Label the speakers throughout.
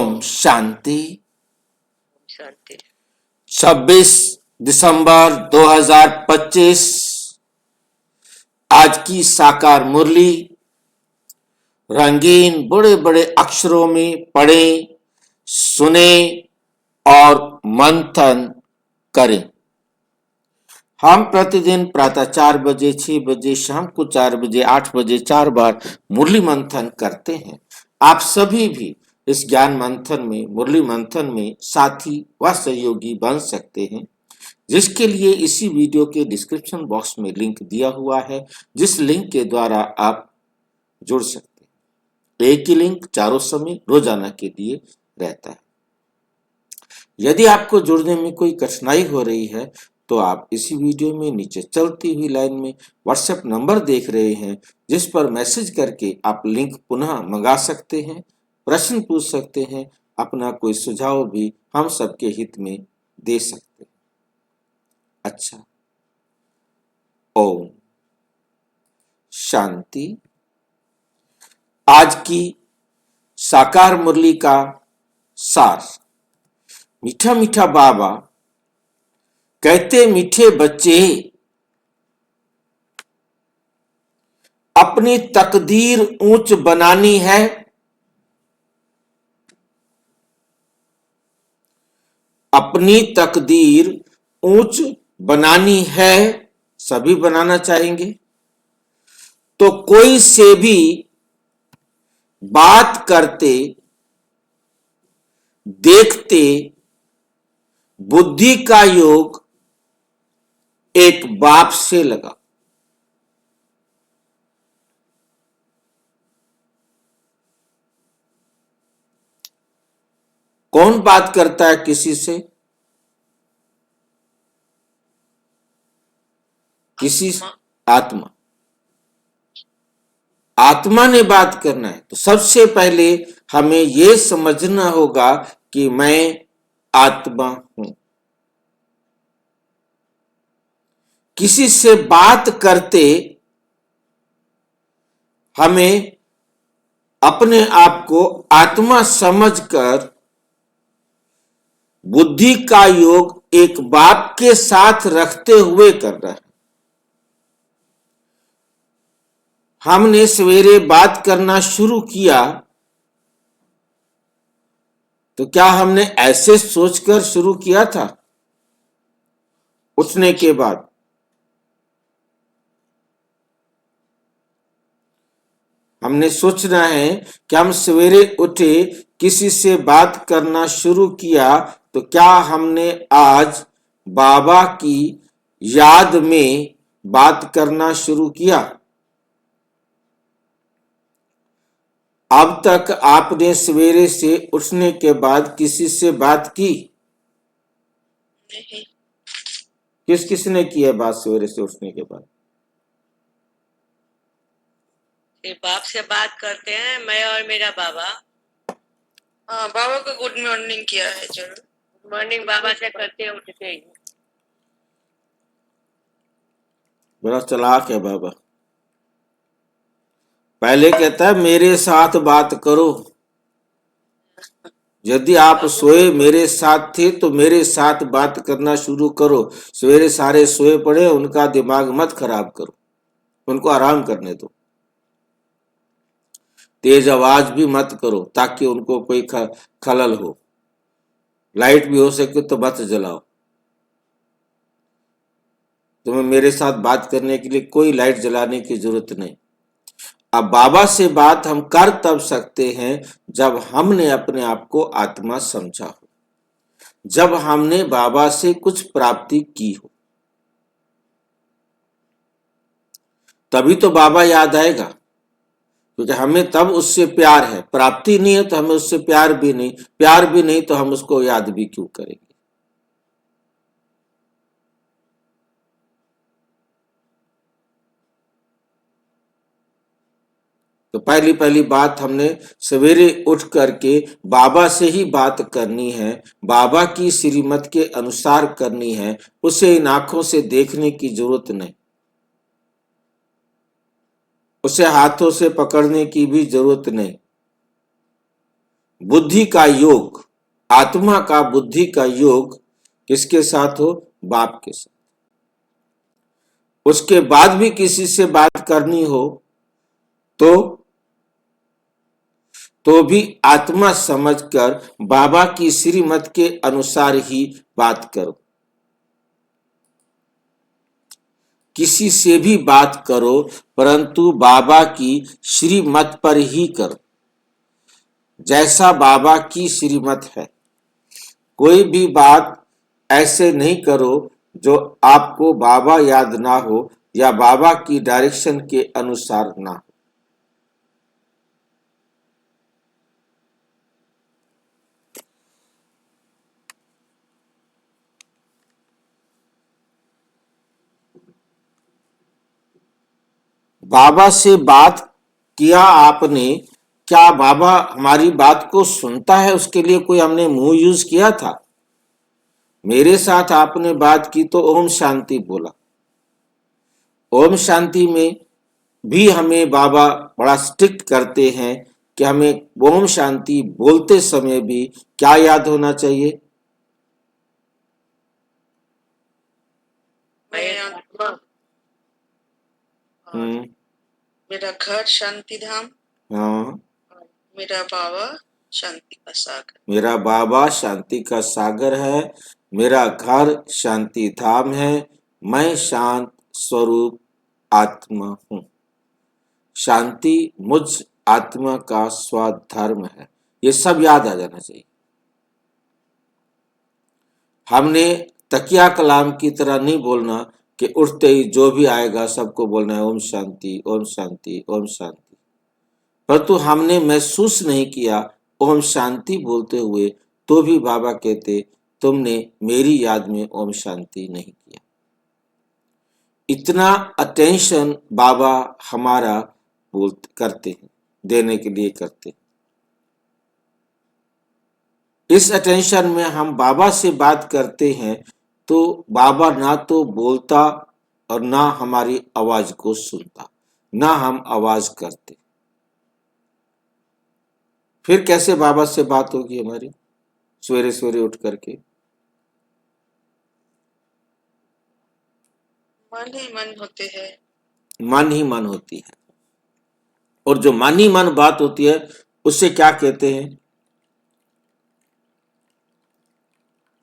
Speaker 1: ओम शांति।
Speaker 2: शांति।
Speaker 1: 26 दिसंबर 2025 आज की साकार मुरली रंगीन बड़े बड़े अक्षरों में पढ़ें, सुने और मंथन करें। हम प्रतिदिन प्रातः 4 बजे, 6 बजे, शाम को 4 बजे, 8 बजे 4 बार मुरली मंथन करते हैं। आप सभी भी इस ज्ञान मंथन में, मुरली मंथन में साथी व सहयोगी बन सकते हैं, जिसके लिए इसी वीडियो के डिस्क्रिप्शन बॉक्स में लिंक दिया हुआ है, जिस लिंक के द्वारा आप जुड़ सकते हैं। एक ही लिंक चारों समय रोजाना के लिए रहता है। यदि आपको जुड़ने में कोई कठिनाई हो रही है तो आप इसी वीडियो में नीचे चलती हुई लाइन में व्हाट्सएप नंबर देख रहे हैं, जिस पर मैसेज करके आप लिंक पुनः मंगा सकते हैं, प्रश्न पूछ सकते हैं, अपना कोई सुझाव भी हम सबके हित में दे सकते हैं। अच्छा, ओम शांति। आज की साकार मुरली का सार। मीठा मीठा बाबा कहते, मीठे बच्चे अपनी तकदीर ऊंच बनानी है, अपनी तकदीर ऊंच बनानी है, सभी बनाना चाहेंगे, तो कोई से भी बात करते देखते बुद्धि का योग एक बाप से लगा। कौन बात करता है किसी से? किसी आत्मा। आत्मा ने बात करना है तो सबसे पहले हमें यह समझना होगा कि मैं आत्मा हूं। किसी से बात करते हमें अपने आप को आत्मा समझकर बुद्धि का योग एक बाप के साथ रखते हुए करना है। हमने सवेरे बात करना शुरू किया तो क्या हमने ऐसे सोचकर शुरू किया था? उठने के बाद हमने सोचना है कि हम सवेरे उठे, किसी से बात करना शुरू किया तो क्या हमने आज बाबा की याद में बात करना शुरू किया? अब तक आपने सवेरे से उठने के बाद किसी से बात की?
Speaker 2: नहीं।
Speaker 1: किस किसने की है बात सवेरे से उठने के बाद?
Speaker 2: बाप से बात करते हैं, मैं और मेरा बाबा। हाँ, बाबा को गुड मॉर्निंग किया है। जरूर गुड मॉर्निंग बाबा से करते उठते ही।
Speaker 1: बड़ा चालाक है बाबा। पहले कहता है मेरे साथ बात करो। यदि आप सोए मेरे साथ थे तो मेरे साथ बात करना शुरू करो। सवेरे सारे सोए पड़े, उनका दिमाग मत खराब करो, उनको आराम करने दो। तेज आवाज भी मत करो ताकि उनको कोई खलल हो। लाइट भी हो सके तो मत जलाओ। तुम्हें मेरे साथ बात करने के लिए कोई लाइट जलाने की जरूरत नहीं। अब बाबा से बात हम कर तब सकते हैं जब हमने अपने आप को आत्मा समझा हो, जब हमने बाबा से कुछ प्राप्ति की हो, तभी तो बाबा याद आएगा। क्योंकि हमें तब उससे प्यार है। प्राप्ति नहीं है तो हमें उससे प्यार भी नहीं तो हम उसको याद भी क्यों करेंगे? तो पहली बात हमने सवेरे उठ करके बाबा से ही बात करनी है, बाबा की श्रीमत के अनुसार करनी है। उसे इन आंखों से देखने की जरूरत नहीं, उसे हाथों से पकड़ने की भी जरूरत नहीं। बुद्धि का योग, आत्मा का बुद्धि का योग किसके साथ हो? बाप के साथ। उसके बाद भी किसी से बात करनी हो तो भी आत्मा समझकर बाबा की श्रीमत के अनुसार ही बात करो। किसी से भी बात करो परंतु बाबा की श्रीमत पर ही करो, जैसा बाबा की श्रीमत है। कोई भी बात ऐसे नहीं करो जो आपको बाबा याद ना हो या बाबा की डायरेक्शन के अनुसार ना हो। बाबा से बात किया आपने, क्या बाबा हमारी बात को सुनता है? उसके लिए कोई हमने मुंह यूज किया था? मेरे साथ आपने बात की तो ओम शांति बोला। ओम शांति में भी हमें बाबा बड़ा स्ट्रिक्ट करते हैं कि हमें ओम शांति बोलते समय भी क्या याद होना चाहिए?
Speaker 2: मेरा घर शांति धाम,
Speaker 1: हाँ,
Speaker 2: मेरा बाबा शांति का सागर।
Speaker 1: मेरा बाबा शांति का सागर है, मेरा घर शांति धाम है, मैं शांत स्वरूप आत्मा हूं। शांति मुझ आत्मा का स्वधर्म है। ये सब याद आ जाना चाहिए। हमने तकिया कलाम की तरह नहीं बोलना कि उठते ही जो भी आएगा सबको बोलना है ओम शांति ओम शांति ओम शांति। परंतु हमने महसूस नहीं किया ओम शांति बोलते हुए तो भी बाबा कहते तुमने मेरी याद में ओम शांति नहीं किया। इतना अटेंशन बाबा हमारा करते हैं, देने के लिए करते हैं। इस अटेंशन में हम बाबा से बात करते हैं तो बाबा ना तो बोलता और ना हमारी आवाज को सुनता, ना हम आवाज करते। फिर कैसे बाबा से बात होगी हमारी सवेरे सवेरे उठ करके?
Speaker 2: मन ही मन होते हैं।
Speaker 1: मन ही मन होती है। और जो मन ही मन बात होती है उससे क्या कहते हैं?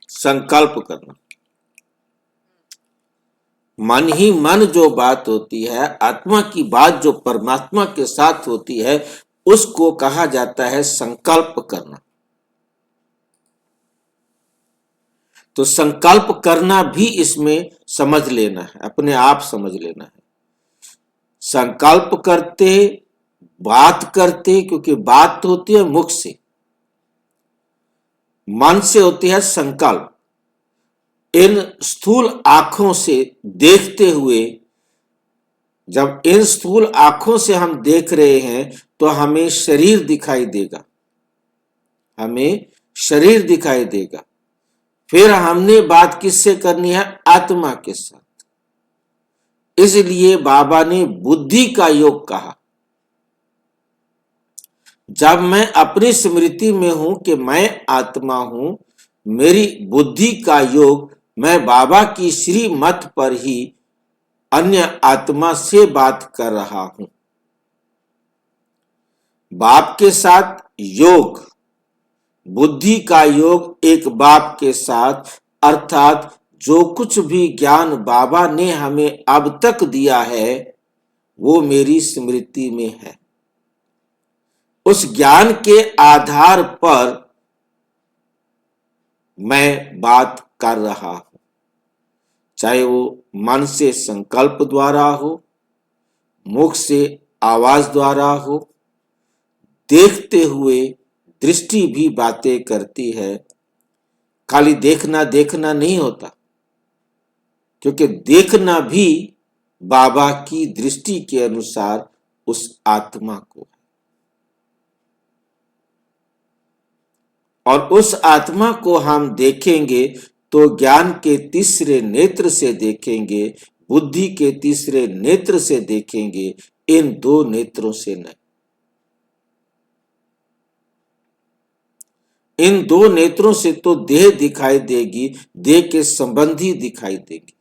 Speaker 1: संकल्प करना। मन ही मन जो बात होती है, आत्मा की बात जो परमात्मा के साथ होती है, उसको कहा जाता है संकल्प करना। तो संकल्प करना भी इसमें समझ लेना है, अपने आप समझ लेना है। संकल्प करते, बात करते, क्योंकि बात तो होती है मुख से, मन से होती है संकल्प। इन स्थूल आंखों से देखते हुए, जब इन स्थूल आंखों से हम देख रहे हैं तो हमें शरीर दिखाई देगा, हमें शरीर दिखाई देगा। फिर हमने बात किससे करनी है? आत्मा के साथ। इसलिए बाबा ने बुद्धि का योग कहा। जब मैं अपनी स्मृति में हूं कि मैं आत्मा हूं, मेरी बुद्धि का योग मैं बाबा की श्रीमत पर ही अन्य आत्मा से बात कर रहा हूं। बाप के साथ योग, बुद्धि का योग एक बाप के साथ, अर्थात जो कुछ भी ज्ञान बाबा ने हमें अब तक दिया है वो मेरी स्मृति में है। उस ज्ञान के आधार पर मैं बात कर रहा हूं, चाहे वो मन से संकल्प द्वारा हो, मुख से आवाज द्वारा हो, देखते हुए दृष्टि भी बातें करती है। खाली देखना देखना नहीं होता, क्योंकि देखना भी बाबा की दृष्टि के अनुसार उस आत्मा को है। और उस आत्मा को हम देखेंगे तो ज्ञान के तीसरे नेत्र से देखेंगे, बुद्धि के तीसरे नेत्र से देखेंगे, इन दो नेत्रों से नहीं। इन दो नेत्रों से तो देह दिखाई देगी, देह के संबंधी दिखाई देगी।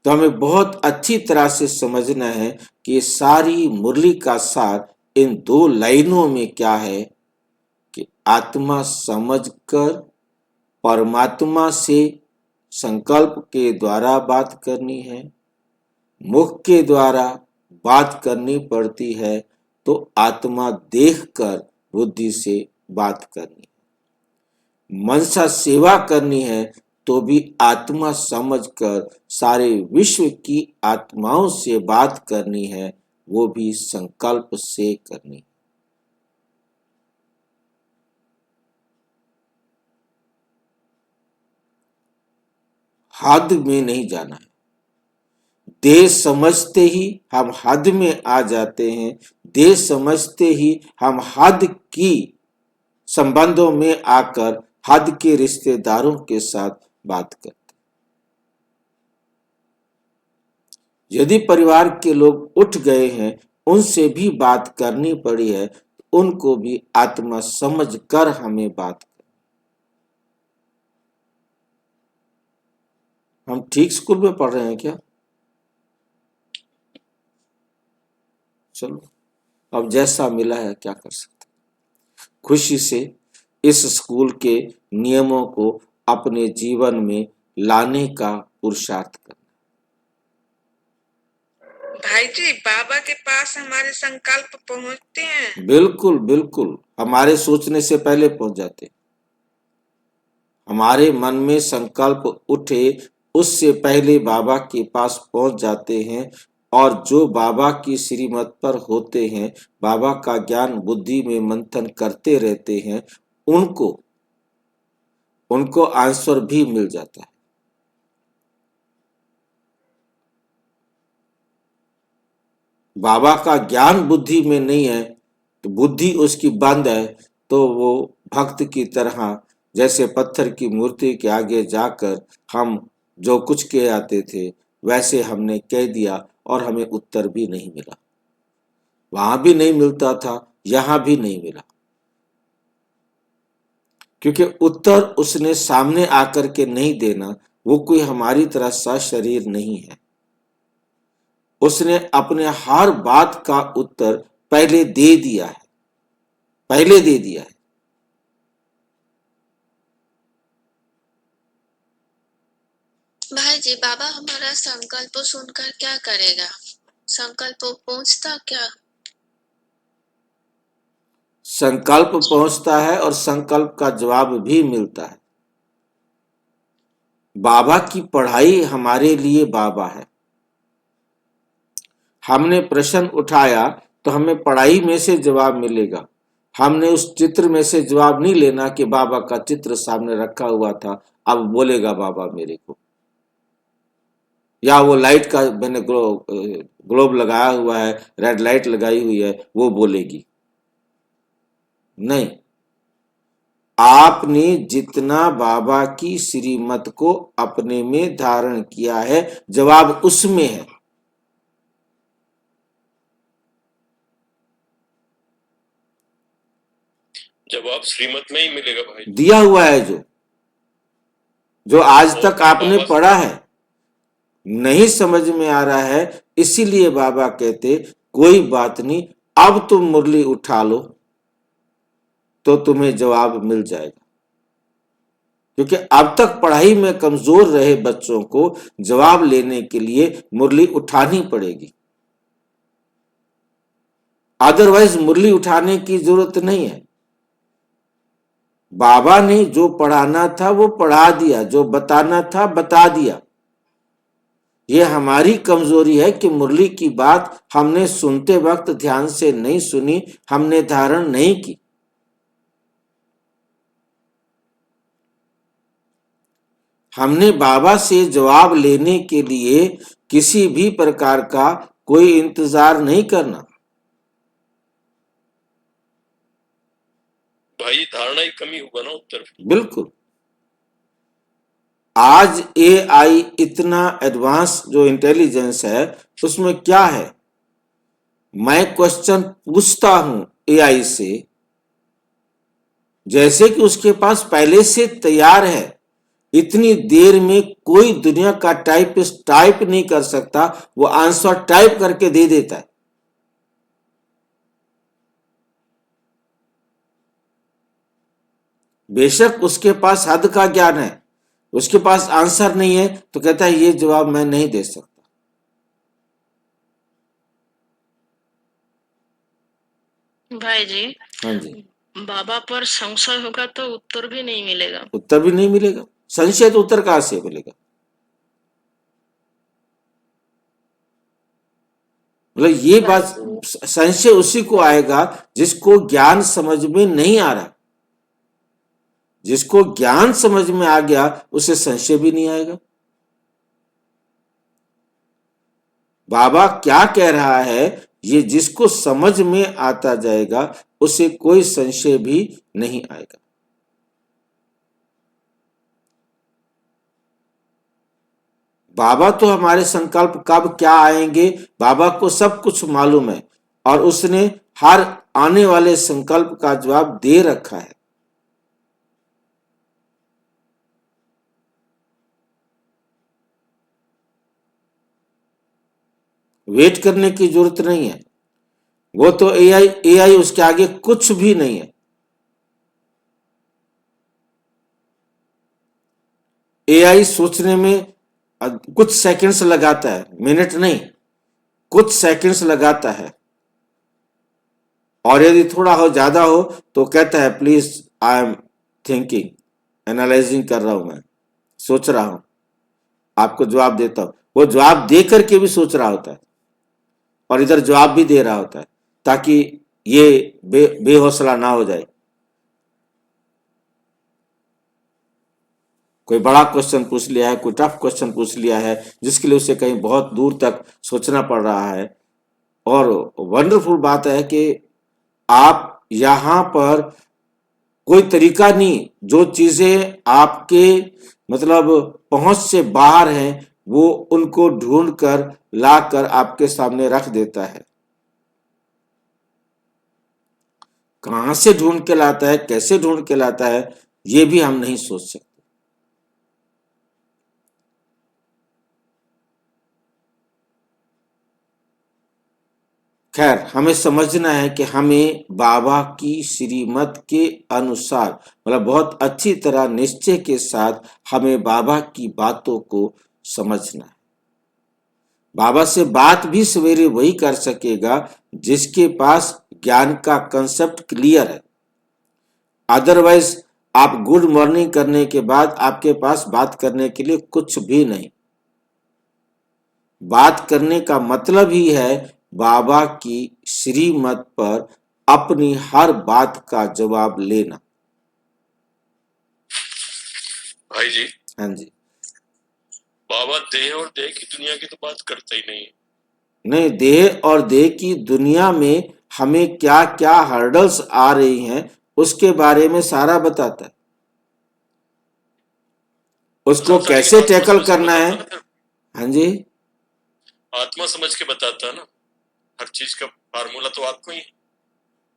Speaker 1: तो हमें बहुत अच्छी तरह से समझना है कि ये सारी मुरली का सार इन दो लाइनों में क्या है कि आत्मा समझकर परमात्मा से संकल्प के द्वारा बात करनी है, मुख के द्वारा बात करनी पड़ती है, तो आत्मा देखकर बुद्धि से बात करनी है। मनसा सेवा करनी है तो भी आत्मा समझकर सारे विश्व की आत्माओं से बात करनी है, वो भी संकल्प से करनी है। हद में नहीं जाना है। देह समझते ही हम हद में आ जाते हैं, देह समझते ही हम हद की संबंधों में आकर हद के रिश्तेदारों के साथ बात करते। यदि परिवार के लोग उठ गए हैं, उनसे भी बात करनी पड़ी है, उनको भी आत्मा समझ कर हमें बात करनी। हम ठीक स्कूल में पढ़ रहे हैं क्या? चलो, अब जैसा मिला है क्या कर सकते, खुशी से इस स्कूल के नियमों को अपने जीवन में लाने का पुरुषार्थ करना।
Speaker 3: भाई जी, बाबा के पास हमारे संकल्प पहुंचते हैं?
Speaker 1: बिल्कुल बिल्कुल, हमारे सोचने से पहले पहुंच जाते। हमारे मन में संकल्प उठे उससे पहले बाबा के पास पहुंच जाते हैं, और जो बाबा की श्रीमत पर होते हैं, बाबा का ज्ञान बुद्धि में मंथन करते रहते हैं, उनको आंसर भी मिल जाता है। बाबा का ज्ञान बुद्धि में नहीं है तो बुद्धि उसकी बंद है, तो वो भक्त की तरह जैसे पत्थर की मूर्ति के आगे जाकर हम जो कुछ कह आते थे वैसे हमने कह दिया और हमें उत्तर भी नहीं मिला। वहां भी नहीं मिलता था, यहां भी नहीं मिला, क्योंकि उत्तर उसने सामने आकर के नहीं देना। वो कोई हमारी तरह सा शरीर नहीं है। उसने अपने हर बात का उत्तर पहले दे दिया है, पहले दे दिया है।
Speaker 4: भाई जी, बाबा हमारा संकल्प सुनकर क्या करेगा? संकल्प पहुंचता क्या?
Speaker 1: संकल्प पहुंचता है और संकल्प का जवाब भी मिलता है। बाबा की पढ़ाई हमारे लिए बाबा है। हमने प्रश्न उठाया तो हमें पढ़ाई में से जवाब मिलेगा। हमने उस चित्र में से जवाब नहीं लेना कि बाबा का चित्र सामने रखा हुआ था, अब बोलेगा बाबा मेरे को, या वो लाइट का मैंने ग्लोब लगाया हुआ है, रेड लाइट लगाई हुई है, वो बोलेगी। नहीं, आपने जितना बाबा की श्रीमत को अपने में धारण किया है, जवाब उसमें है।
Speaker 5: जवाब श्रीमत में ही मिलेगा भाई।
Speaker 1: दिया हुआ है जो आज तक आपने पढ़ा है, नहीं समझ में आ रहा है, इसीलिए बाबा कहते कोई बात नहीं, अब तुम मुरली उठा लो तो तुम्हें जवाब मिल जाएगा। क्योंकि अब तक पढ़ाई में कमजोर रहे बच्चों को जवाब लेने के लिए मुरली उठानी पड़ेगी, अदरवाइज मुरली उठाने की जरूरत नहीं है। बाबा ने जो पढ़ाना था वो पढ़ा दिया, जो बताना था बता दिया। ये हमारी कमजोरी है कि मुरली की बात हमने सुनते वक्त ध्यान से नहीं सुनी, हमने धारण नहीं की। हमने बाबा से जवाब लेने के लिए किसी भी प्रकार का कोई इंतजार नहीं करना।
Speaker 5: भाई धारणा ही कमी होगा ना उत्तर।
Speaker 1: बिल्कुल। आज एआई इतना एडवांस जो इंटेलिजेंस है, उसमें क्या है, मैं क्वेश्चन पूछता हूं, एआई से, जैसे कि उसके पास पहले से तैयार है। इतनी देर में कोई दुनिया का टाइपिस्ट टाइप नहीं कर सकता, वो आंसर टाइप करके दे देता है। बेशक उसके पास हद का ज्ञान है, उसके पास आंसर नहीं है तो कहता है ये जवाब मैं नहीं दे सकता।
Speaker 6: भाई जी,
Speaker 1: हाँ जी,
Speaker 6: बाबा पर संशय होगा तो उत्तर भी नहीं मिलेगा।
Speaker 1: उत्तर भी नहीं मिलेगा। संशय तो उत्तर कहां से मिलेगा? मतलब ये बात, संशय उसी को आएगा जिसको ज्ञान समझ में नहीं आ रहा। जिसको ज्ञान समझ में आ गया उसे संशय भी नहीं आएगा। बाबा क्या कह रहा है, ये जिसको समझ में आता जाएगा उसे कोई संशय भी नहीं आएगा। बाबा तो हमारे संकल्प कब क्या आएंगे, बाबा को सब कुछ मालूम है और उसने हर आने वाले संकल्प का जवाब दे रखा है। वेट करने की जरूरत नहीं है। वो तो एआई उसके आगे कुछ भी नहीं है। एआई सोचने में कुछ सेकंड्स लगाता है, मिनट नहीं, कुछ सेकंड्स लगाता है। और यदि थोड़ा हो ज्यादा हो तो कहता है please I am thinking, analysing कर रहा हूं, मैं सोच रहा हूं, आपको जवाब देता हूं। वो जवाब दे करके भी सोच रहा होता है और इधर जवाब भी दे रहा होता है ताकि ये बेहौसला ना हो जाए। कोई बड़ा क्वेश्चन पूछ लिया है, कोई टफ क्वेश्चन पूछ लिया है जिसके लिए उसे कहीं बहुत दूर तक सोचना पड़ रहा है। और वंडरफुल बात है कि आप यहां पर कोई तरीका नहीं, जो चीजें आपके मतलब पहुंच से बाहर हैं वो उनको ढूंढ कर लाकर आपके सामने रख देता है। कहां से ढूंढ के लाता है, कैसे ढूंढ के लाता है, ये भी हम नहीं सोच सकते। खैर, हमें समझना है कि हमें बाबा की श्रीमत के अनुसार, मतलब बहुत अच्छी तरह निश्चय के साथ हमें बाबा की बातों को समझना है। बाबा से बात भी सवेरे वही कर सकेगा जिसके पास ज्ञान का कंसेप्ट क्लियर है। अदरवाइज आप गुड मॉर्निंग करने के बाद आपके पास बात करने के लिए कुछ भी नहीं। बात करने का मतलब ही है बाबा की श्रीमत पर अपनी हर बात का जवाब लेना।
Speaker 5: भाई जी,
Speaker 1: हाँ जी,
Speaker 5: बाबा देह और देह की दुनिया की तो बात करते ही नहीं है।
Speaker 1: नहीं, देह और देह की दुनिया में हमें क्या क्या हर्डल्स आ रही हैं उसके बारे में सारा बताता है। उसको कैसे टैकल करना है। हाँ जी,
Speaker 5: आत्मा समझ के बताता है ना, हर चीज का फार्मूला तो आपको ही है।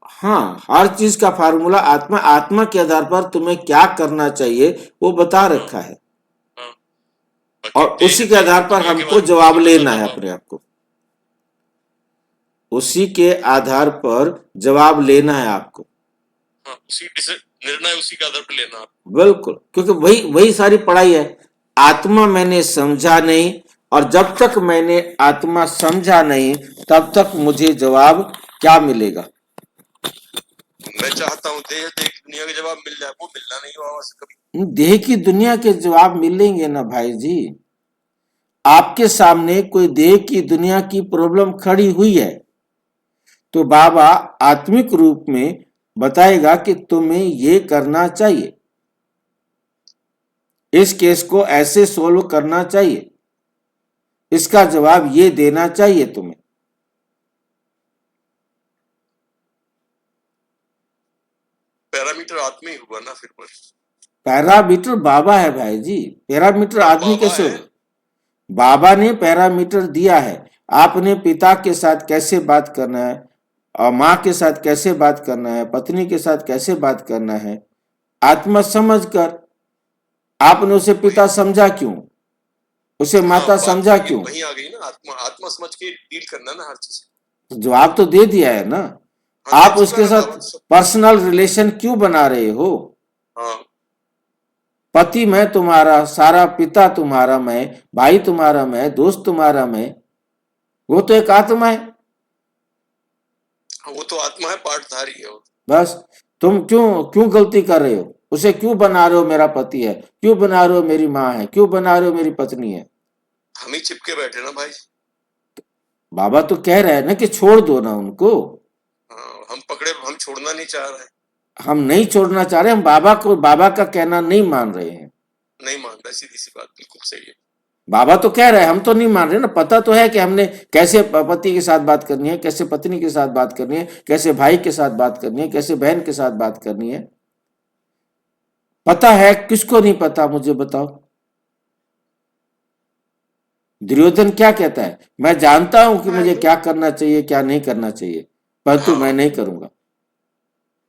Speaker 1: हाँ, हर चीज का फार्मूला आत्मा के आधार पर तुम्हें क्या करना चाहिए वो बता रखा है।
Speaker 5: हाँ,
Speaker 1: और उसी के आधार पर हमको जवाब लेना है अपने आप को। उसी के आधार पर जवाब लेना है आपको।
Speaker 5: हाँ, उसी निर्णय उसी के आधार पर लेना आप।
Speaker 1: बिल्कुल, क्योंकि वही सारी पढ़ाई है। आत्मा मैंने समझा नहीं, और जब तक मैंने आत्मा समझा नहीं तब तक मुझे जवाब क्या मिलेगा।
Speaker 5: मैं चाहता हूँ देह देह की दुनिया के जवाब मिल जाए, वो मिलना नहीं बाबा से कभी।
Speaker 1: देह की दुनिया के जवाब मिलेंगे ना भाई जी। आपके सामने कोई देह की दुनिया की प्रॉब्लम खड़ी हुई है तो बाबा आत्मिक रूप में बताएगा कि तुम्हें ये करना चाहिए, इस केस को ऐसे सोल्व करना चाहिए, इसका जवाब ये देना चाहिए तुम्हें।
Speaker 5: पैरामीटर आत्मा ही हुआ ना फिर बस।
Speaker 1: पैरामीटर बाबा है भाई जी, पैरामीटर आदमी कैसे हो? बाबा ने पैरामीटर दिया है, आपने पिता के साथ कैसे बात करना है और माँ के साथ कैसे बात करना है, पत्नी के साथ कैसे बात करना है, आत्मा समझ कर। आपने उसे पिता समझा क्यों, उसे
Speaker 5: हाँ,
Speaker 1: माता
Speaker 5: बात
Speaker 1: समझा
Speaker 5: वही
Speaker 1: क्यों?
Speaker 5: वही आ गई ना, आत्मा आत्मा समझ के डील करना ना हर चीज।
Speaker 1: जवाब तो दे दिया है ना।
Speaker 5: हाँ,
Speaker 1: आप
Speaker 5: दे चुका
Speaker 1: उसके
Speaker 5: है
Speaker 1: साथ
Speaker 5: बाबा सब।
Speaker 1: पर्सनल रिलेशन क्यों बना रहे हो?
Speaker 5: हाँ,
Speaker 1: पति मैं तुम्हारा, सारा पिता तुम्हारा मैं, भाई तुम्हारा मैं, दोस्त तुम्हारा मैं, वो तो एक आत्मा है।
Speaker 5: हाँ, वो तो आत्मा है, पार्टधारी है वो।
Speaker 1: बस तुम क्यों क्यों गलती कर रहे हो? उसे क्यों बना रहे हो मेरा पति है, क्यों बना रहे हो मेरी माँ है, क्यों बना रहे हो मेरी पत्नी है?
Speaker 5: हम ही चिपके बैठे ना भाई।
Speaker 1: बाबा तो कह रहे हैं ना कि छोड़ दो ना उनको।
Speaker 5: हाँ, हम पकड़े, हम छोड़ना नहीं चाह रहे।
Speaker 1: हम नहीं छोड़ना चाह रहे, हम बाबा का कहना नहीं मान रहे हैं।
Speaker 5: नहीं मान रहे, सीधी सी बात, बिल्कुल सही है।
Speaker 1: बाबा तो कह रहे हैं, हम तो नहीं मान रहे ना। पता तो है कि हमने कैसे पति के साथ बात करनी है, कैसे पत्नी के साथ बात करनी है, कैसे भाई के साथ बात करनी है, कैसे बहन के साथ बात करनी है। पता है, किसको नहीं पता मुझे बताओ? दुर्योधन क्या कहता है, मैं जानता हूं कि मुझे क्या करना चाहिए क्या नहीं करना चाहिए, परंतु मैं नहीं करूंगा।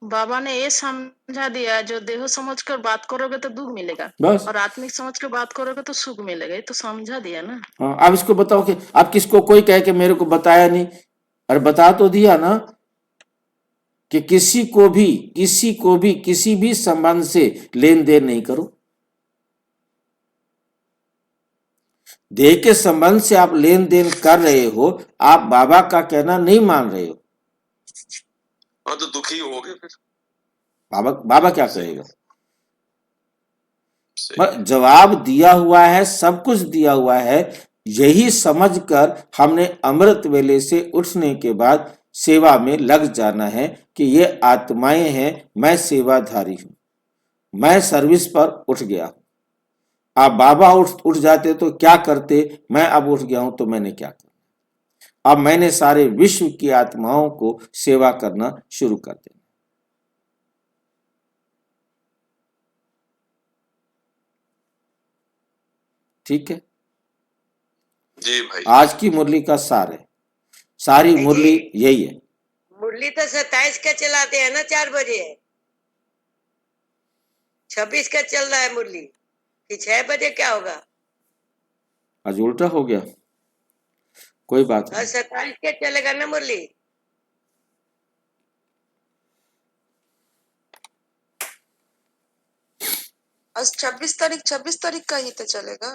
Speaker 6: बाबा ने ये समझा दिया, जो देह समझकर बात करोगे तो दुख मिलेगा,
Speaker 1: बस।
Speaker 6: और आत्मिक समझ कर बात करोगे तो सुख मिलेगा। ये तो समझा दिया ना।
Speaker 1: हाँ, अब इसको बताओ कि अब किसको कोई कहे कि मेरे को बताया नहीं, अरे बता तो दिया ना कि किसी को भी किसी भी संबंध से लेन देन नहीं करो। देह के संबंध से आप लेन देन कर रहे हो, आप बाबा का कहना नहीं मान रहे हो।
Speaker 5: हाँ, तो दुखी हो गए फिर।
Speaker 1: बाबा क्या कहेगा?
Speaker 5: सही।
Speaker 1: जवाब दिया हुआ है, सब कुछ दिया हुआ है। यही समझकर हमने अमृत वेले से उठने के बाद सेवा में लग जाना है कि ये आत्माएं हैं, मैं सेवाधारी हूं, मैं सर्विस पर उठ गया हूं। आप बाबा उठ जाते तो क्या करते? मैं अब उठ गया हूं तो मैंने क्या करना? अब मैंने सारे विश्व की आत्माओं को सेवा करना शुरू कर दिया। ठीक है,
Speaker 5: जी भाई।
Speaker 1: आज की मुरली का सार है, सारी मुरली यही है।
Speaker 2: मुरली तो 27 का चलाते हैं ना, 4 बजे। 26 का चल रहा है मुरली, कि 6 बजे क्या होगा?
Speaker 1: आज उल्टा हो गया, कोई बात
Speaker 2: और
Speaker 1: नहीं।
Speaker 2: 27 के चलेगा ना मुरली।
Speaker 3: आज 26 तारीख का ही तो चलेगा।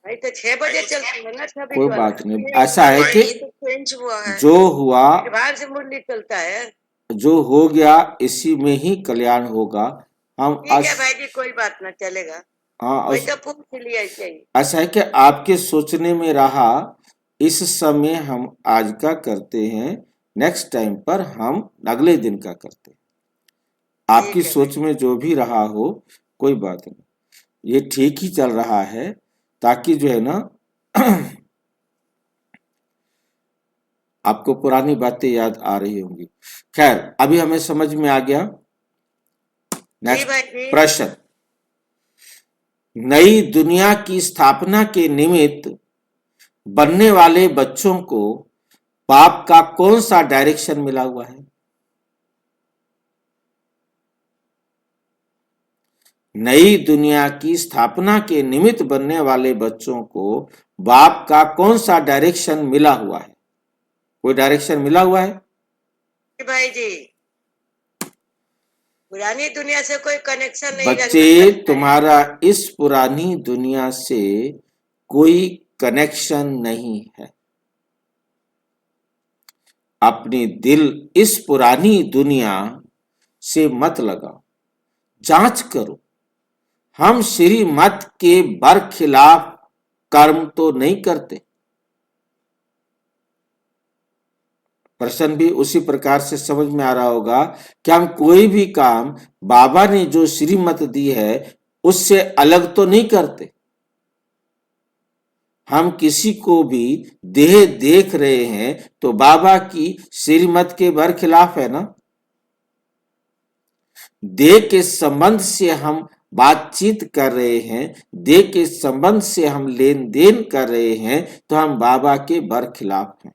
Speaker 2: भाई तो 6 बजे चलता है ना 26
Speaker 1: कोई
Speaker 2: वाला।
Speaker 1: बात नहीं, ऐसा है
Speaker 3: ये
Speaker 1: कि
Speaker 3: तो चेंज हुआ है।
Speaker 1: जो हुआ,
Speaker 2: बाहर से मुरली चलता है।
Speaker 1: जो हो गया इसी में ही कल्याण होगा। हम
Speaker 2: ठीक है भाई जी, कोई बात ना, चलेगा।
Speaker 1: हाँ,
Speaker 2: वही तो पूछ लिया ऐसे ही।
Speaker 1: ऐसा है कि आपके सोचने में रहा, इस समय हम आज का करते हैं, नेक्स्ट टाइम पर हम अगले दिन का करते हैं। आपकी सोच में जो भी रहा हो, कोई बात नहीं, ये ठीक ही चल रहा है, ताकि जो है ना आपको पुरानी बातें याद आ रही होंगी। खैर, अभी हमें समझ में आ गया। नेक्स्ट प्रश्न, नई दुनिया की स्थापना के निमित्त बनने वाले बच्चों को बाप का कौन सा डायरेक्शन मिला हुआ है? नई दुनिया की स्थापना के निमित्त बनने वाले बच्चों को बाप का कौन सा डायरेक्शन मिला हुआ है? कोई डायरेक्शन मिला हुआ है?
Speaker 2: भाई जी, पुरानी दुनिया से कोई कनेक्शन नहीं
Speaker 1: बच्चे, तुम्हारा इस पुरानी दुनिया से कोई कनेक्शन नहीं है। अपनी दिल इस पुरानी दुनिया से मत लगाओ, जांच करो। हम श्रीमत के बरखिलाफ कर्म तो नहीं करते। प्रश्न भी उसी प्रकार से समझ में आ रहा होगा कि हम कोई भी काम बाबा ने जो श्रीमत दी है उससे अलग तो नहीं करते। हम किसी को भी देह देख रहे हैं तो बाबा की श्रीमत के बरखिलाफ है ना। देह के संबंध से हम बातचीत कर रहे हैं, देह के संबंध से हम लेन देन कर रहे हैं, तो हम बाबा के बरखिलाफ हैं।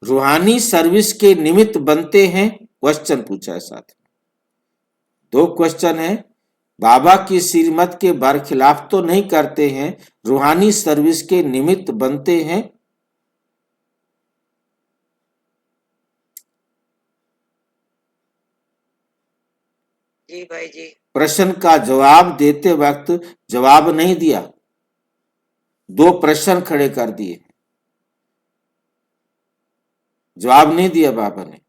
Speaker 1: रूहानी सर्विस के निमित्त बनते हैं? क्वेश्चन पूछा है साथ में। 2 क्वेश्चन है। बाबा की श्रीमत के बरखिलाफ तो नहीं करते हैं, रूहानी सर्विस के निमित्त बनते हैं?
Speaker 2: जी भाई जी।
Speaker 1: प्रश्न का जवाब देते वक्त जवाब नहीं दिया, 2 प्रश्न खड़े कर दिए, जवाब नहीं दिया बाबा ने।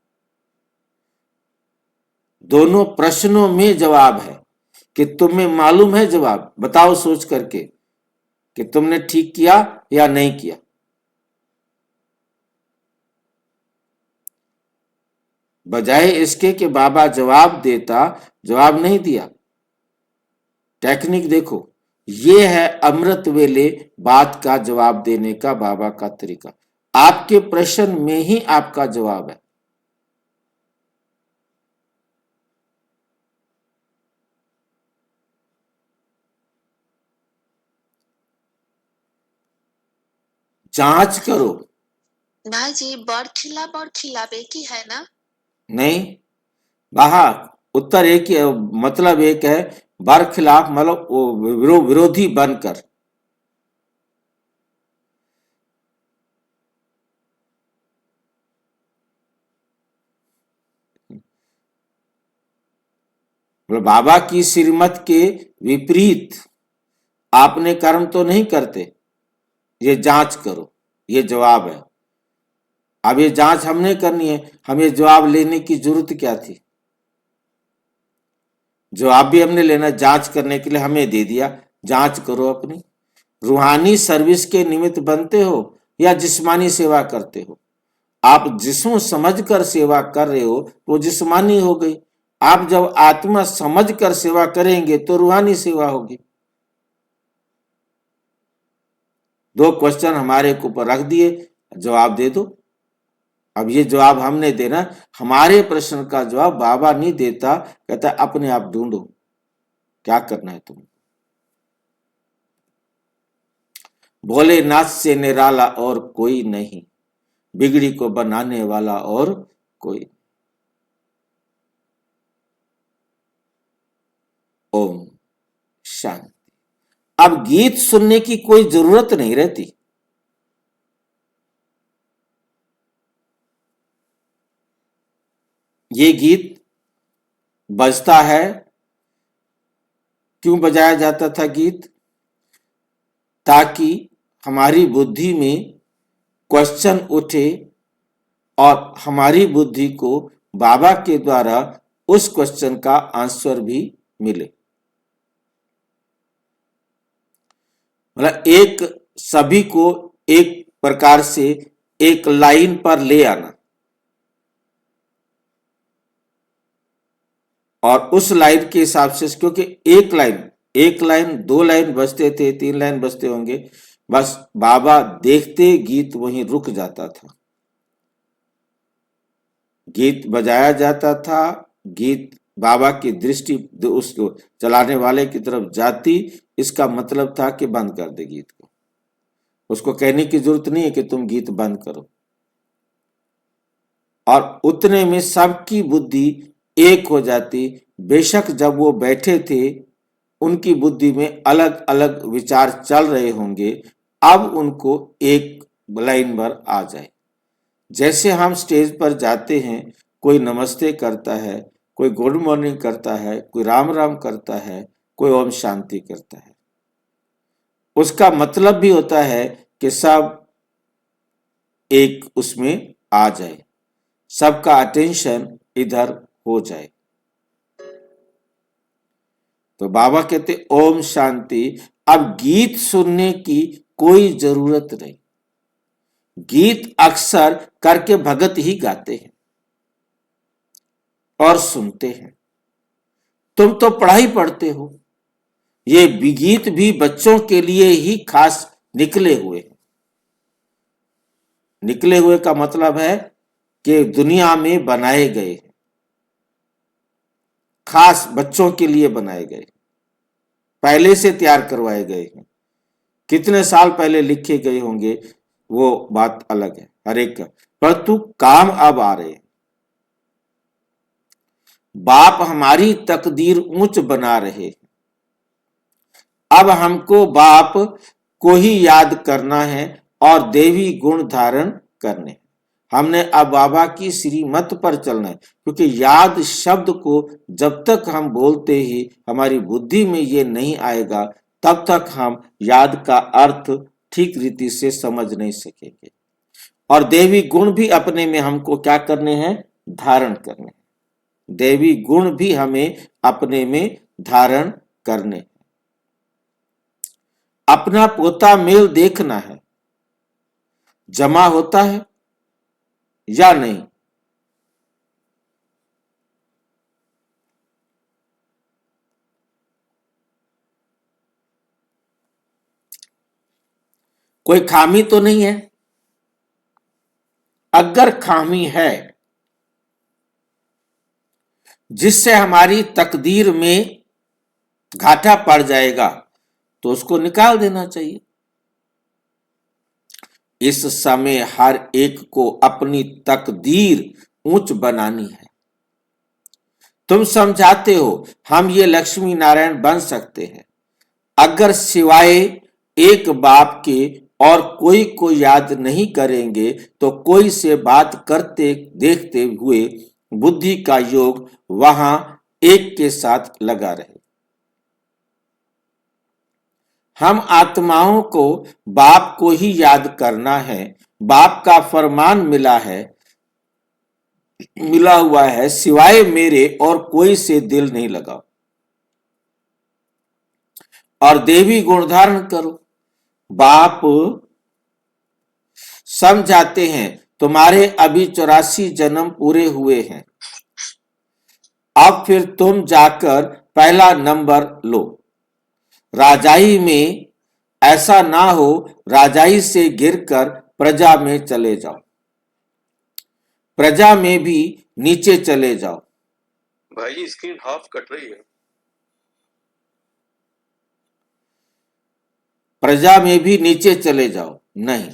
Speaker 1: दोनों प्रश्नों में जवाब है कि तुम्हें मालूम है जवाब, बताओ सोच करके कि तुमने ठीक किया या नहीं किया। बजाय इसके कि बाबा जवाब देता, जवाब नहीं दिया। टेक्निक देखो, ये है अमृत वेले बात का जवाब देने का बाबा का तरीका। आपके प्रश्न में ही आपका जवाब है। जांच करो।
Speaker 4: भाई जी, बरखिलाफ और खिलाफ एक ही है ना?
Speaker 1: नहीं, बाहर उत्तर एक ही है, मतलब एक है। बरखिलाफ मतलब विरोधी बनकर। मतलब बाबा की श्रीमत के विपरीत आपने कर्म तो नहीं करते, ये जांच करो, ये जवाब है। अब ये जांच हमने करनी है, हमें जवाब लेने की जरूरत क्या थी? जवाब भी हमने लेना, जांच करने के लिए हमें दे दिया, जांच करो अपनी। रूहानी सर्विस के निमित्त बनते हो या जिस्मानी सेवा करते हो? आप जिस्म समझकर सेवा कर रहे हो तो जिस्मानी हो गई। आप जब आत्मा समझकर सेवा करेंगे तो रूहानी सेवा होगी। 2 क्वेश्चन हमारे ऊपर रख दिए, जवाब दे दो। अब ये जवाब हमने देना, हमारे प्रश्न का जवाब बाबा नहीं देता, कहता अपने आप ढूंढो क्या करना है तुम। भोलेनाथ से निराला और कोई नहीं, बिगड़ी को बनाने वाला और कोई। ओम शांति। अब गीत सुनने की कोई जरूरत नहीं रहती। ये गीत बजता है, क्यों बजाया जाता था गीत? ताकि हमारी बुद्धि में क्वेश्चन उठे और हमारी बुद्धि को बाबा के द्वारा उस क्वेश्चन का आंसर भी मिले। मतलब एक सभी को एक प्रकार से एक लाइन पर ले आना, और उस लाइन के हिसाब से, क्योंकि एक लाइन 2 लाइन बजते थे, 3 लाइन बजते होंगे, बस बाबा देखते गीत वहीं रुक जाता था। गीत बजाया जाता था, गीत बाबा की दृष्टि उसको चलाने वाले की तरफ जाती, इसका मतलब था कि बंद कर दे गीत को। उसको कहने की जरूरत नहीं है कि तुम गीत बंद करो। और उतने में सबकी बुद्धि एक हो जाती। बेशक जब वो बैठे थे उनकी बुद्धि में अलग अलग विचार चल रहे होंगे, अब उनको एक लाइन पर आ जाए। जैसे हम स्टेज पर जाते हैं, कोई नमस्ते करता है, कोई गुड मॉर्निंग करता है, कोई राम राम करता है, कोई ओम शांति करता है। उसका मतलब भी होता है कि सब एक उसमें आ जाए, सबका अटेंशन इधर हो जाए। तो बाबा कहते ओम शांति। अब गीत सुनने की कोई जरूरत नहीं। गीत अक्सर करके भगत ही गाते हैं और सुनते हैं। तुम तो पढ़ाई पढ़ते हो, ये गीत भी बच्चों के लिए ही खास निकले हुए हैं। निकले हुए का मतलब है कि दुनिया में बनाए गए हैं, खास बच्चों के लिए बनाए गए, पहले से तैयार करवाए गए हैं। कितने साल पहले लिखे गए होंगे, वो बात अलग है, हर एक का, परंतु काम अब आ रहे हैं। बाप हमारी तकदीर ऊंच बना रहे हैं। अब हमको बाप को ही याद करना है और देवी गुण धारण करने हैं। हमने अब बाबा की श्रीमत पर चलना है, क्योंकि याद शब्द को जब तक हम बोलते ही हमारी बुद्धि में ये नहीं आएगा, तब तक हम याद का अर्थ ठीक रीति से समझ नहीं सकेंगे। और देवी गुण भी अपने में हमको क्या करने हैं? धारण करने हैं। देवी गुण भी हमें अपने में धारण करने हैं। अपना पोता मेल देखना है, जमा होता है या नहीं। कोई खामी तो नहीं है? अगर खामी है जिससे हमारी तकदीर में घाटा पड़ जाएगा, तो उसको निकाल देना चाहिए। इस समय हर एक को अपनी तकदीर ऊंच बनानी है। तुम समझाते हो हम ये लक्ष्मी नारायण बन सकते हैं, अगर सिवाय एक बाप के और कोई को याद नहीं करेंगे तो कोई से बात करते देखते हुए बुद्धि का योग वहां एक के साथ लगा रहे। हम आत्माओं को बाप को ही याद करना है। बाप का फरमान मिला हुआ है, सिवाय मेरे और कोई से दिल नहीं लगाओ और देवी गुण धारण करो। बाप समझाते हैं तुम्हारे अभी 84 जन्म पूरे हुए हैं, अब फिर तुम जाकर पहला नंबर लो। राजाई में ऐसा ना हो राजाई से गिरकर प्रजा में चले जाओ, प्रजा में भी नीचे चले जाओ।
Speaker 5: भाई जी स्क्रीन हाफ कट रही है।
Speaker 1: प्रजा में भी नीचे चले जाओ नहीं,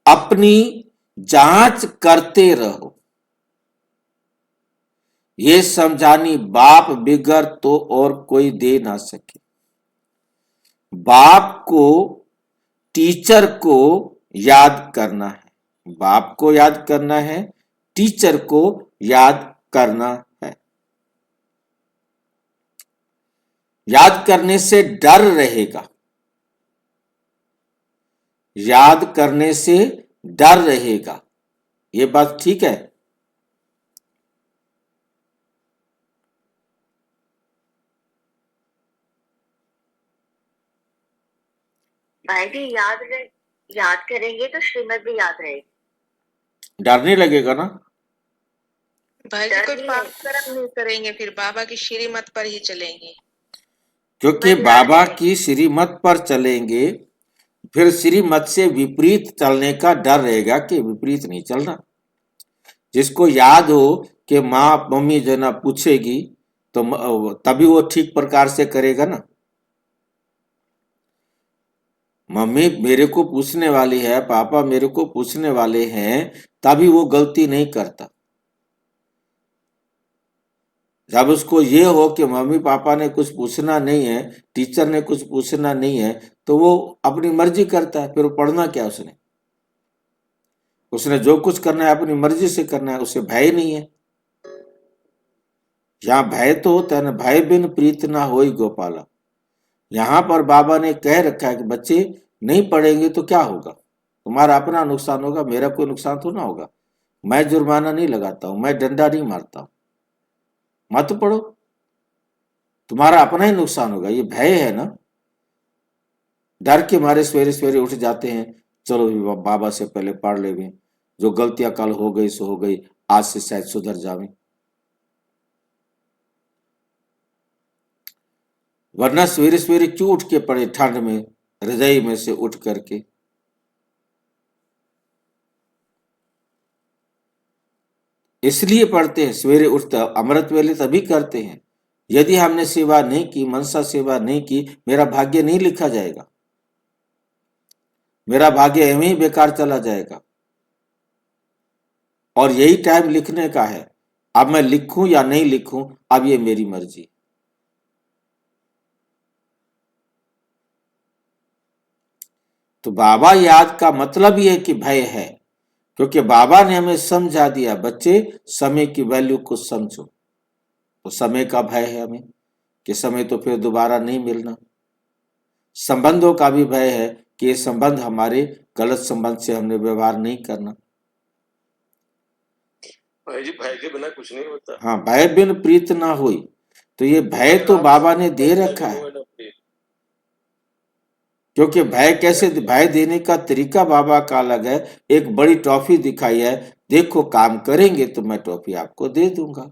Speaker 1: अपनी जांच करते रहो। ये समझानी बाप बिगर तो और कोई दे ना सके। बाप को, टीचर को याद करना है। बाप को याद करना है, टीचर को याद करना है। याद करने से डर रहेगा, याद करने से डर रहेगा। ये बात ठीक है?
Speaker 7: भाई जी याद करेंगे तो श्रीमत भी याद रहेगी।
Speaker 1: डर नहीं लगेगा ना?
Speaker 3: भाई जी
Speaker 7: डर
Speaker 3: कोई
Speaker 7: नहीं
Speaker 3: पाप कर्म नहीं करेंगे, फिर बाबा की श्रीमत पर ही चलेंगे।
Speaker 1: क्योंकि
Speaker 7: बस
Speaker 1: बाबा
Speaker 7: याद
Speaker 1: की श्रीमत पर चलेंगे, फिर श्रीमत से विपरीत चलने का डर रहेगा कि विपरीत नहीं चलना। जिसको याद हो कि माँ मम्मी जो ना पूछेगी तो तभी वो ठीक प्रकार से करेगा ना। मम्मी मेरे को पूछने वाली है, पापा मेरे को पूछने वाले हैं, तभी वो गलती नहीं करता। जब उसको ये हो कि मम्मी पापा ने कुछ पूछना नहीं है, टीचर ने कुछ पूछना नहीं है, तो वो अपनी मर्जी करता है। फिर पढ़ना क्या उसने जो कुछ करना है अपनी मर्जी से करना है, उसे भय नहीं है। यहाँ भय तो होता है ना, भय बिन प्रीत ना होई गोपाला। यहाँ पर बाबा ने कह रखा है कि बच्चे नहीं पढ़ेंगे तो क्या होगा, तुम्हारा अपना नुकसान होगा, मेरा कोई नुकसान तो ना होगा। मैं जुर्माना नहीं लगाता हूं, मैं डंडा नहीं मारता हूं, मत पढ़ो, तुम्हारा अपना ही नुकसान होगा। ये भय है ना, डर के मारे सवेरे सवेरे उठ जाते हैं, चलो बाबा से पहले पढ़ ले, जो गलतियां कल हो गई सो हो गई, आज से शायद सुधर जावे। वरना सवेरे सवेरे क्यों उठ के पड़े ठंड में, रजाई में से उठ करके। इसलिए पढ़ते हैं सवेरे उठते, अमृत वेले तभी करते हैं। यदि हमने सेवा नहीं की, मनसा सेवा नहीं की, मेरा भाग्य नहीं लिखा जाएगा। मेरा भाग्य एवं ही बेकार चला जाएगा। और यही टाइम लिखने का है। अब मैं लिखूं या नहीं लिखूं, अब ये मेरी मर्जी। तो बाबा याद का मतलब ये है कि भय है, क्योंकि बाबा ने हमें समझा दिया, बच्चे समय की वैल्यू को समझो। तो समय का भय है हमें कि समय तो फिर दोबारा नहीं मिलना। संबंधों का भी भय है कि ये संबंध हमारे गलत संबंध से हमने व्यवहार नहीं करना।
Speaker 5: भाई जी भय के बिना कुछ नहीं होता।
Speaker 1: हाँ, भय बिन प्रीत ना हुई। तो ये भय तो बाबा ने दे रखा है, क्योंकि भय कैसे, भय देने का तरीका बाबा का अलग है। एक बड़ी टॉफी दिखाई है, देखो काम करेंगे तो मैं टॉफी आपको दे दूंगा,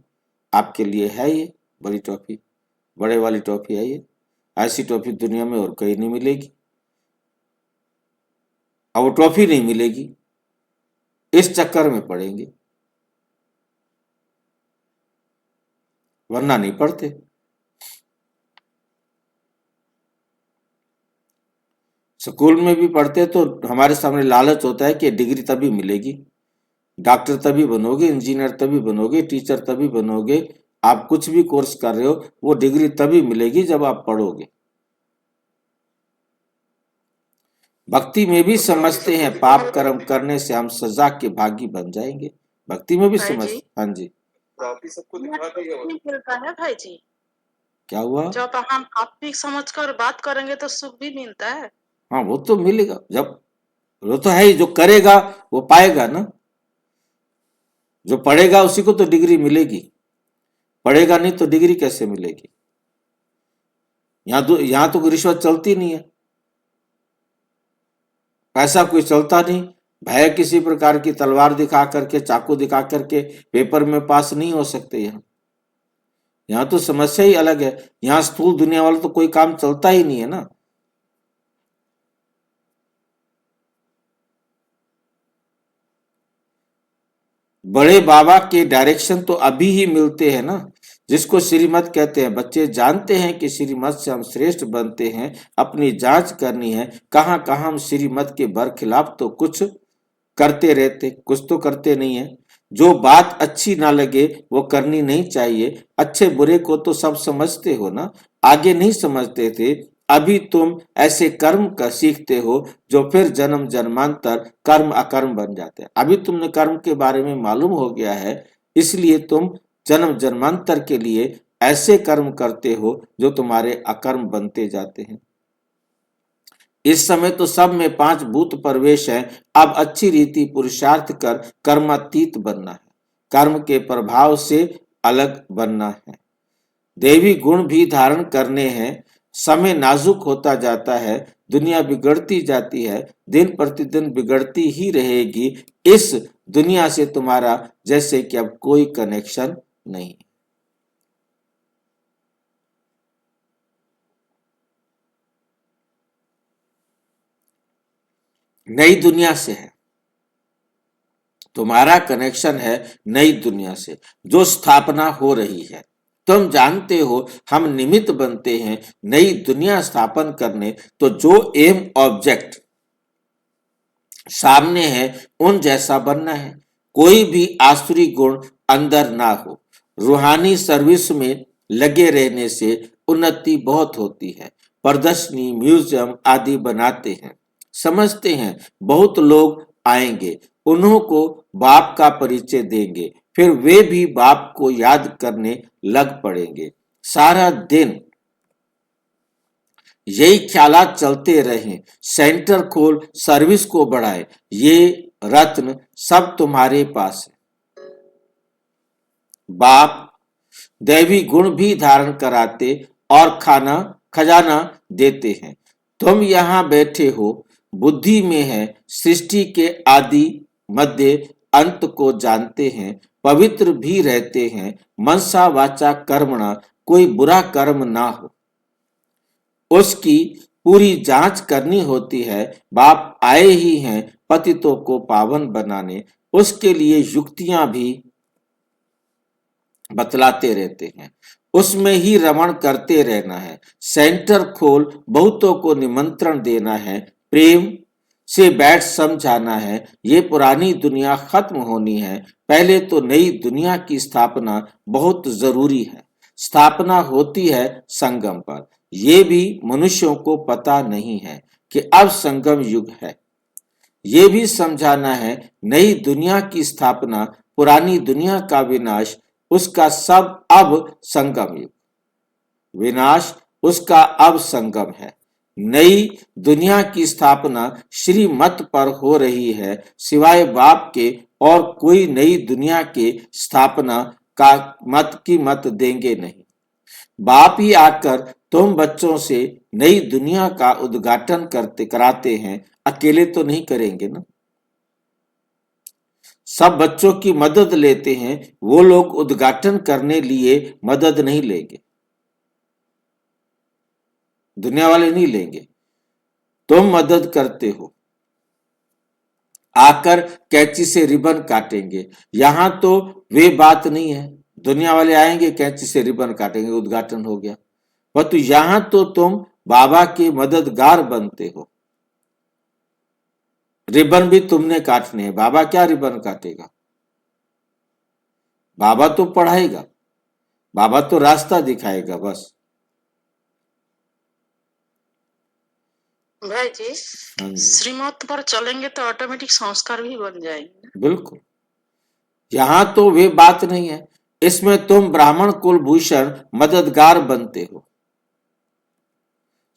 Speaker 1: आपके लिए है ये बड़ी टॉफी, बड़े वाली टॉफी है ये। ऐसी टॉफी दुनिया में और कहीं नहीं मिलेगी। अब वो टॉफी नहीं मिलेगी, इस चक्कर में पड़ेंगे, वरना नहीं पढ़ते। स्कूल में भी पढ़ते तो हमारे सामने लालच होता है कि डिग्री तभी मिलेगी, डॉक्टर तभी बनोगे, इंजीनियर तभी बनोगे, टीचर तभी बनोगे, आप कुछ भी कोर्स कर रहे हो वो डिग्री तभी मिलेगी जब आप पढ़ोगे। भक्ति में भी समझते हैं पाप कर्म करने से हम सजा के भागी बन जाएंगे। भक्ति में भी
Speaker 6: भाई
Speaker 1: समझ।
Speaker 6: जी,
Speaker 1: हाँ जी,
Speaker 5: काफी सबको दिखा दिया।
Speaker 6: नहीं मिलता है भाई जी।
Speaker 1: क्या हुआ?
Speaker 6: जब हम आप समझकर बात करेंगे तो सुख भी मिलता है।
Speaker 1: हाँ, वो तो मिलेगा, जब वो तो है ही, जो करेगा वो पाएगा ना। जो पढ़ेगा उसी को तो डिग्री मिलेगी, पढ़ेगा नहीं तो डिग्री कैसे मिलेगी? यहाँ तो रिश्वत चलती नहीं है, पैसा कोई चलता नहीं। भय किसी प्रकार की तलवार दिखा करके, चाकू दिखा करके पेपर में पास नहीं हो सकते। यहाँ तो समस्या ही अलग है। यहाँ स्थूल दुनिया वाला तो कोई काम चलता ही नहीं है ना। बड़े बाबा के डायरेक्शन तो अभी ही मिलते हैं ना, जिसको श्रीमत कहते हैं। बच्चे जानते हैं कि श्रीमत से हम श्रेष्ठ बनते हैं, अपनी जांच करनी है कहाँ कहाँ हम श्रीमत के बरखिलाफ तो कुछ करते रहते, कुछ तो करते नहीं है। जो बात अच्छी ना लगे वो करनी नहीं चाहिए। अच्छे बुरे को तो सब समझते हो ना, आगे नहीं समझते थे। अभी तुम ऐसे कर्म का सीखते हो जो फिर जन्म जन्मांतर कर्म अकर्म बन जाते हैं। अभी तुमने कर्म के बारे में मालूम हो गया है, इसलिए तुम जन्म जन्मांतर के लिए ऐसे कर्म करते हो जो तुम्हारे अकर्म बनते जाते हैं। इस समय तो सब में 5 भूत प्रवेश है। अब अच्छी रीति पुरुषार्थ कर कर्मातीत बनना है, कर्म के प्रभाव से अलग बनना है। देवी गुण भी धारण करने हैं। समय नाजुक होता जाता है, दुनिया बिगड़ती जाती है, दिन प्रतिदिन बिगड़ती ही रहेगी। इस दुनिया से तुम्हारा जैसे कि अब कोई कनेक्शन नहीं। नई दुनिया से है, तुम्हारा कनेक्शन है नई दुनिया से जो स्थापना हो रही है। तुम जानते हो हम निमित्त बनते हैं नई दुनिया स्थापन करने। तो जो एम ऑब्जेक्ट सामने है उन जैसा बनना है, कोई भी आसुरी गुण अंदर ना हो। रूहानी सर्विस में लगे रहने से उन्नति बहुत होती है। प्रदर्शनी, म्यूजियम आदि बनाते हैं, समझते हैं बहुत लोग आएंगे, उन्हों को बाप का परिचय देंगे, फिर वे भी बाप को याद करने लग पड़ेंगे। सारा दिन यही ख्यालात चलते रहें। सेंटर खोल, सर्विस को बढ़ाए, ये रत्न सब तुम्हारे पास है। बाप दैवी गुण भी धारण कराते और खजाना देते हैं। तुम यहाँ बैठे हो, बुद्धि में है, सृष्टि के आदि मध्य अंत को जानते हैं, पवित्र भी रहते हैं। मनसा वाचा कर्मणा, कोई बुरा कर्म ना हो, उसकी पूरी जांच करनी होती है। बाप आए ही हैं पतितों को पावन बनाने, उसके लिए युक्तियां भी बतलाते रहते हैं, उसमें ही रमण करते रहना है। सेंटर खोल, बहुतों को निमंत्रण देना है। प्रेम से बैठ समझाना है, ये पुरानी दुनिया खत्म होनी है, पहले तो नई दुनिया की स्थापना बहुत जरूरी है। स्थापना होती है संगम पर। ये भी मनुष्यों को पता नहीं है कि अब संगम युग है। ये भी समझाना है नई दुनिया की स्थापना, पुरानी दुनिया का विनाश, उसका सब अब संगम युग। विनाश उसका अब संगम है। नई दुनिया की स्थापना श्रीमत पर हो रही है, सिवाय बाप के और कोई नई दुनिया के स्थापना का मत देंगे नहीं। बाप ही आकर तुम बच्चों से नई दुनिया का उद्घाटन कराते हैं, अकेले तो नहीं करेंगे ना। सब बच्चों की मदद लेते हैं, वो लोग उद्घाटन करने लिए मदद नहीं लेंगे, दुनिया वाले नहीं लेंगे। तुम मदद करते हो, आकर कैंची से रिबन काटेंगे। यहां तो वे बात नहीं है, दुनिया वाले आएंगे कैंची से रिबन काटेंगे, उद्घाटन हो गया। परंतु यहां तो तुम बाबा के मददगार बनते हो। रिबन भी तुमने काटने हैं, बाबा क्या रिबन काटेगा? बाबा तो पढ़ाएगा, बाबा तो रास्ता दिखाएगा बस।
Speaker 6: भाई जी,
Speaker 1: हाँ जी,
Speaker 6: श्रीमत पर चलेंगे तो ऑटोमेटिक संस्कार भी बन जाएंगे ना।
Speaker 1: बिल्कुल। यहां तो वे बात नहीं है, इसमें तुम ब्राह्मण कुलभूषण मददगार बनते हो।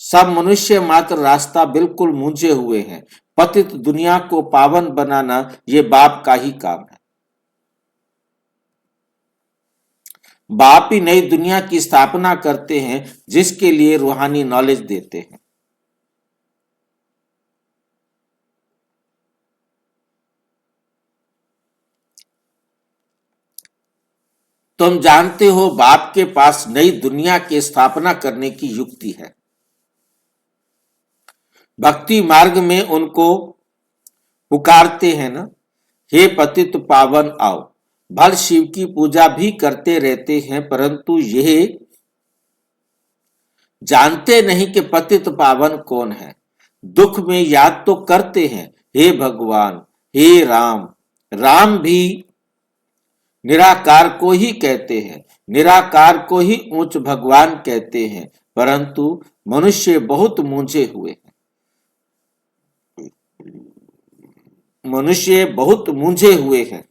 Speaker 1: सब मनुष्य मात्र रास्ता बिल्कुल मूंझे हुए हैं। पतित दुनिया को पावन बनाना ये बाप का ही काम है। बाप ही नई दुनिया की स्थापना करते हैं, जिसके लिए रूहानी नॉलेज देते हैं। तुम जानते हो बाप के पास नई दुनिया की स्थापना करने की युक्ति है। भक्ति मार्ग में उनको पुकारते हैं ना, हे पतित पावन आओ। भल शिव की पूजा भी करते रहते हैं, परंतु यह जानते नहीं कि पतित पावन कौन है। दुख में याद तो करते हैं, हे भगवान, हे राम। राम भी निराकार को ही कहते हैं, निराकार को ही ऊंच भगवान कहते हैं, परंतु मनुष्य बहुत मूंझे हुए हैं। मनुष्य बहुत मूंझे हुए हैं।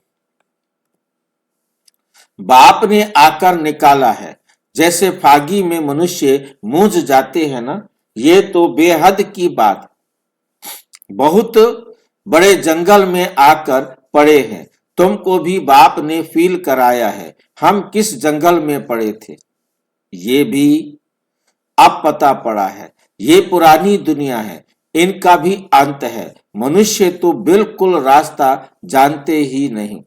Speaker 1: बाप ने आकर निकाला है। जैसे फागी में मनुष्य मूंझ जाते हैं ना, ये तो बेहद की बात। बहुत बड़े जंगल में आकर पड़े हैं। तुमको भी बाप ने फील कराया है हम किस जंगल में पड़े थे। ये भी अब पता पड़ा है, ये पुरानी दुनिया है, इनका भी अंत है। मनुष्य तो बिल्कुल रास्ता जानते ही नहीं।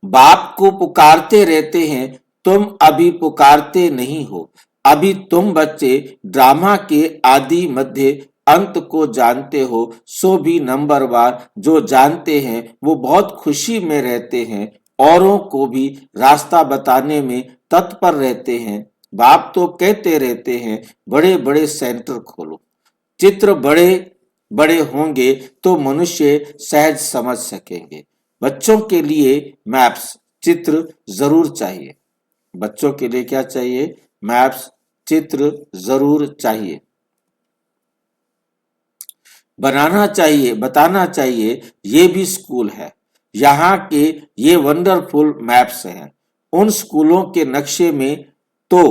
Speaker 1: बाप को पुकारते रहते हैं, तुम अभी पुकारते नहीं हो। अभी तुम बच्चे ड्रामा के आदि मध्य अंत को जानते हो। सो भी नंबरवार जो जानते हैं वो बहुत खुशी में रहते हैं, औरों को भी रास्ता बताने में तत्पर रहते हैं। बाप तो कहते रहते हैं बड़े बड़े सेंटर खोलो, चित्र बड़े बड़े होंगे तो मनुष्य सहज समझ सकेंगे। बच्चों के लिए मैप्स, चित्र जरूर चाहिए। बच्चों के लिए क्या चाहिए? मैप्स, चित्र जरूर चाहिए, बनाना चाहिए, बताना चाहिए। ये भी स्कूल है, यहाँ के ये वंडरफुल मैप्स हैं। उन स्कूलों के नक्शे में तो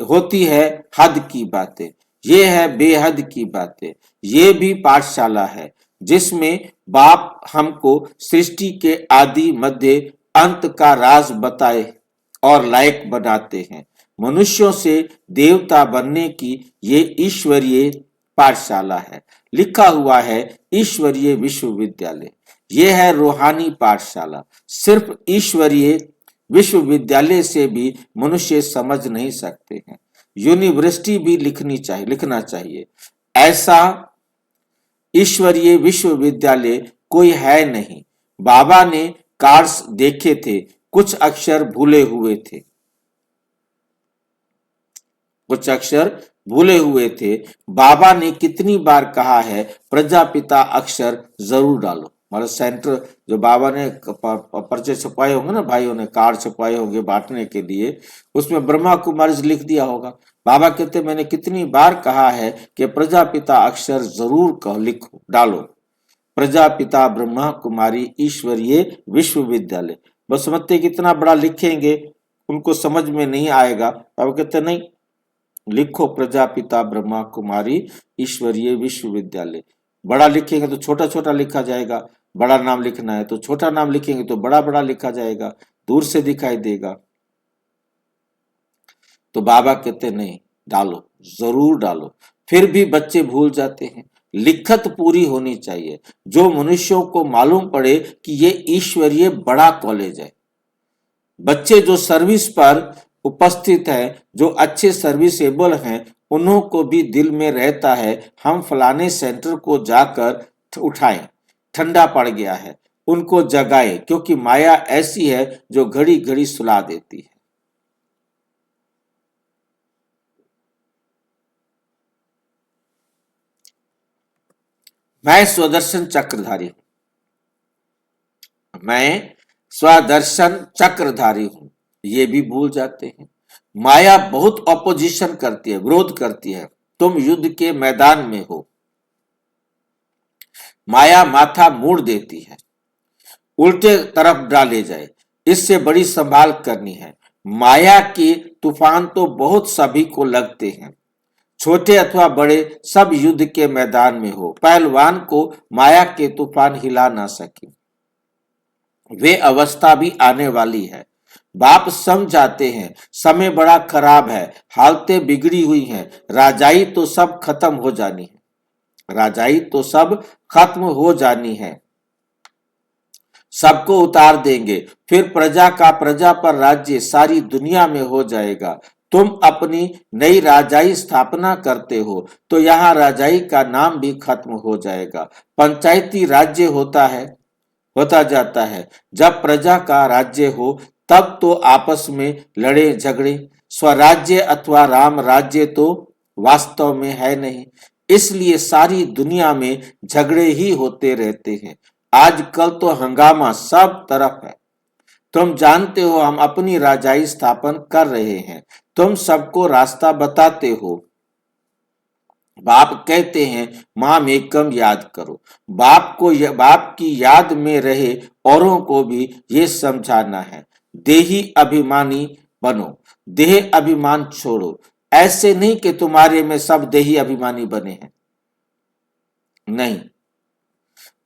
Speaker 1: होती है हद की बातें, ये है बेहद की बातें। ये भी पाठशाला है जिसमें बाप हमको सृष्टि के आदि मध्य अंत का राज बताए और लायक बनाते हैं। मनुष्यों से देवता बनने की ये ईश्वरीय पाठशाला है। लिखा हुआ है ईश्वरीय विश्वविद्यालय। यह है रूहानी पाठशाला। सिर्फ ईश्वरीय विश्वविद्यालय से भी मनुष्य समझ नहीं सकते हैं। यूनिवर्सिटी भी लिखना चाहिए। ऐसा ईश्वरीय विश्वविद्यालय कोई है नहीं। बाबा ने कार्ड्स देखे थे, कुछ अक्षर भूले हुए थे। कुछ अक्षर भूले हुए थे। बाबा ने कितनी बार कहा है प्रजापिता अक्षर जरूर डालो। मतलब सेंटर जो बाबा ने पर्चे छपाए होंगे ना, भाइयों ने कार्ड छपाए होंगे बांटने के लिए, उसमें ब्रह्मा कुमारी लिख दिया होगा। बाबा कहते मैंने कितनी बार कहा है कि प्रजापिता अक्षर जरूर लिखो, डालो। प्रजापिता ब्रह्मा कुमारी ईश्वरीय विश्वविद्यालय। बसमती कितना बड़ा लिखेंगे उनको समझ में नहीं आएगा। बाबा कहते नहीं, लिखो प्रजापिता ब्रह्मा कुमारी ईश्वरीय विश्वविद्यालय। बड़ा लिखेंगे तो छोटा छोटा लिखा जाएगा, बड़ा नाम लिखना है तो छोटा नाम लिखेंगे तो बड़ा बड़ा लिखा जाएगा, दूर से दिखाई देगा। तो बाबा कहते नहीं, डालो, जरूर डालो। फिर भी बच्चे भूल जाते हैं। लिखत पूरी होनी चाहिए, जो मनुष्यों को मालूम पड़े कि ये ईश्वरीय बड़ा कॉलेज है। बच्चे जो सर्विस पर उपस्थित हैं, जो अच्छे सर्विसेबल हैं, उन्हों को भी दिल में रहता है हम फलाने सेंटर को जाकर उठाएं, ठंडा पड़ गया है, उनको जगाएं, क्योंकि माया ऐसी है जो घड़ी घड़ी सुला देती है। मैं स्वदर्शन चक्रधारी हूं, मैं स्वदर्शन चक्रधारी हूं, ये भी भूल जाते हैं। माया बहुत ऑपोजिशन करती है, विरोध करती है। तुम युद्ध के मैदान में हो, माया माथा मोड़ देती है, उल्टे तरफ डाले जाए, इससे बड़ी संभाल करनी है। माया के तूफान तो बहुत सभी को लगते हैं, छोटे अथवा बड़े सब युद्ध के मैदान में हो, पहलवान को माया के तूफान हिला ना सके। वे अवस्था भी आने वाली है। बाप समझाते हैं समय बड़ा खराब है, हालतें बिगड़ी हुई हैं, राजाई तो सब खत्म हो जानी है, राजाई तो सब खत्म हो जानी है, सबको उतार देंगे, फिर प्रजा का प्रजा पर राज्य सारी दुनिया में हो जाएगा। तुम अपनी नई राजाई स्थापना करते हो तो यहाँ राजाई का नाम भी खत्म हो जाएगा। पंचायती राज्य होता जाता है। जब प्रजा का राज्य हो तब तो आपस में लड़े झगड़े, स्वराज्य अथवा राम राज्य तो वास्तव में है नहीं, इसलिए सारी दुनिया में झगड़े ही होते रहते हैं। आजकल तो हंगामा सब तरफ है। तुम जानते हो हम अपनी राजाई स्थापन कर रहे हैं, तुम सबको रास्ता बताते हो। बाप कहते हैं माम एकम याद करो। बाप की याद में रहे औरों को भी ये समझाना है। देही अभिमानी बनो, देह अभिमान छोड़ो। ऐसे नहीं कि तुम्हारे में सब देही अभिमानी बने हैं, नहीं,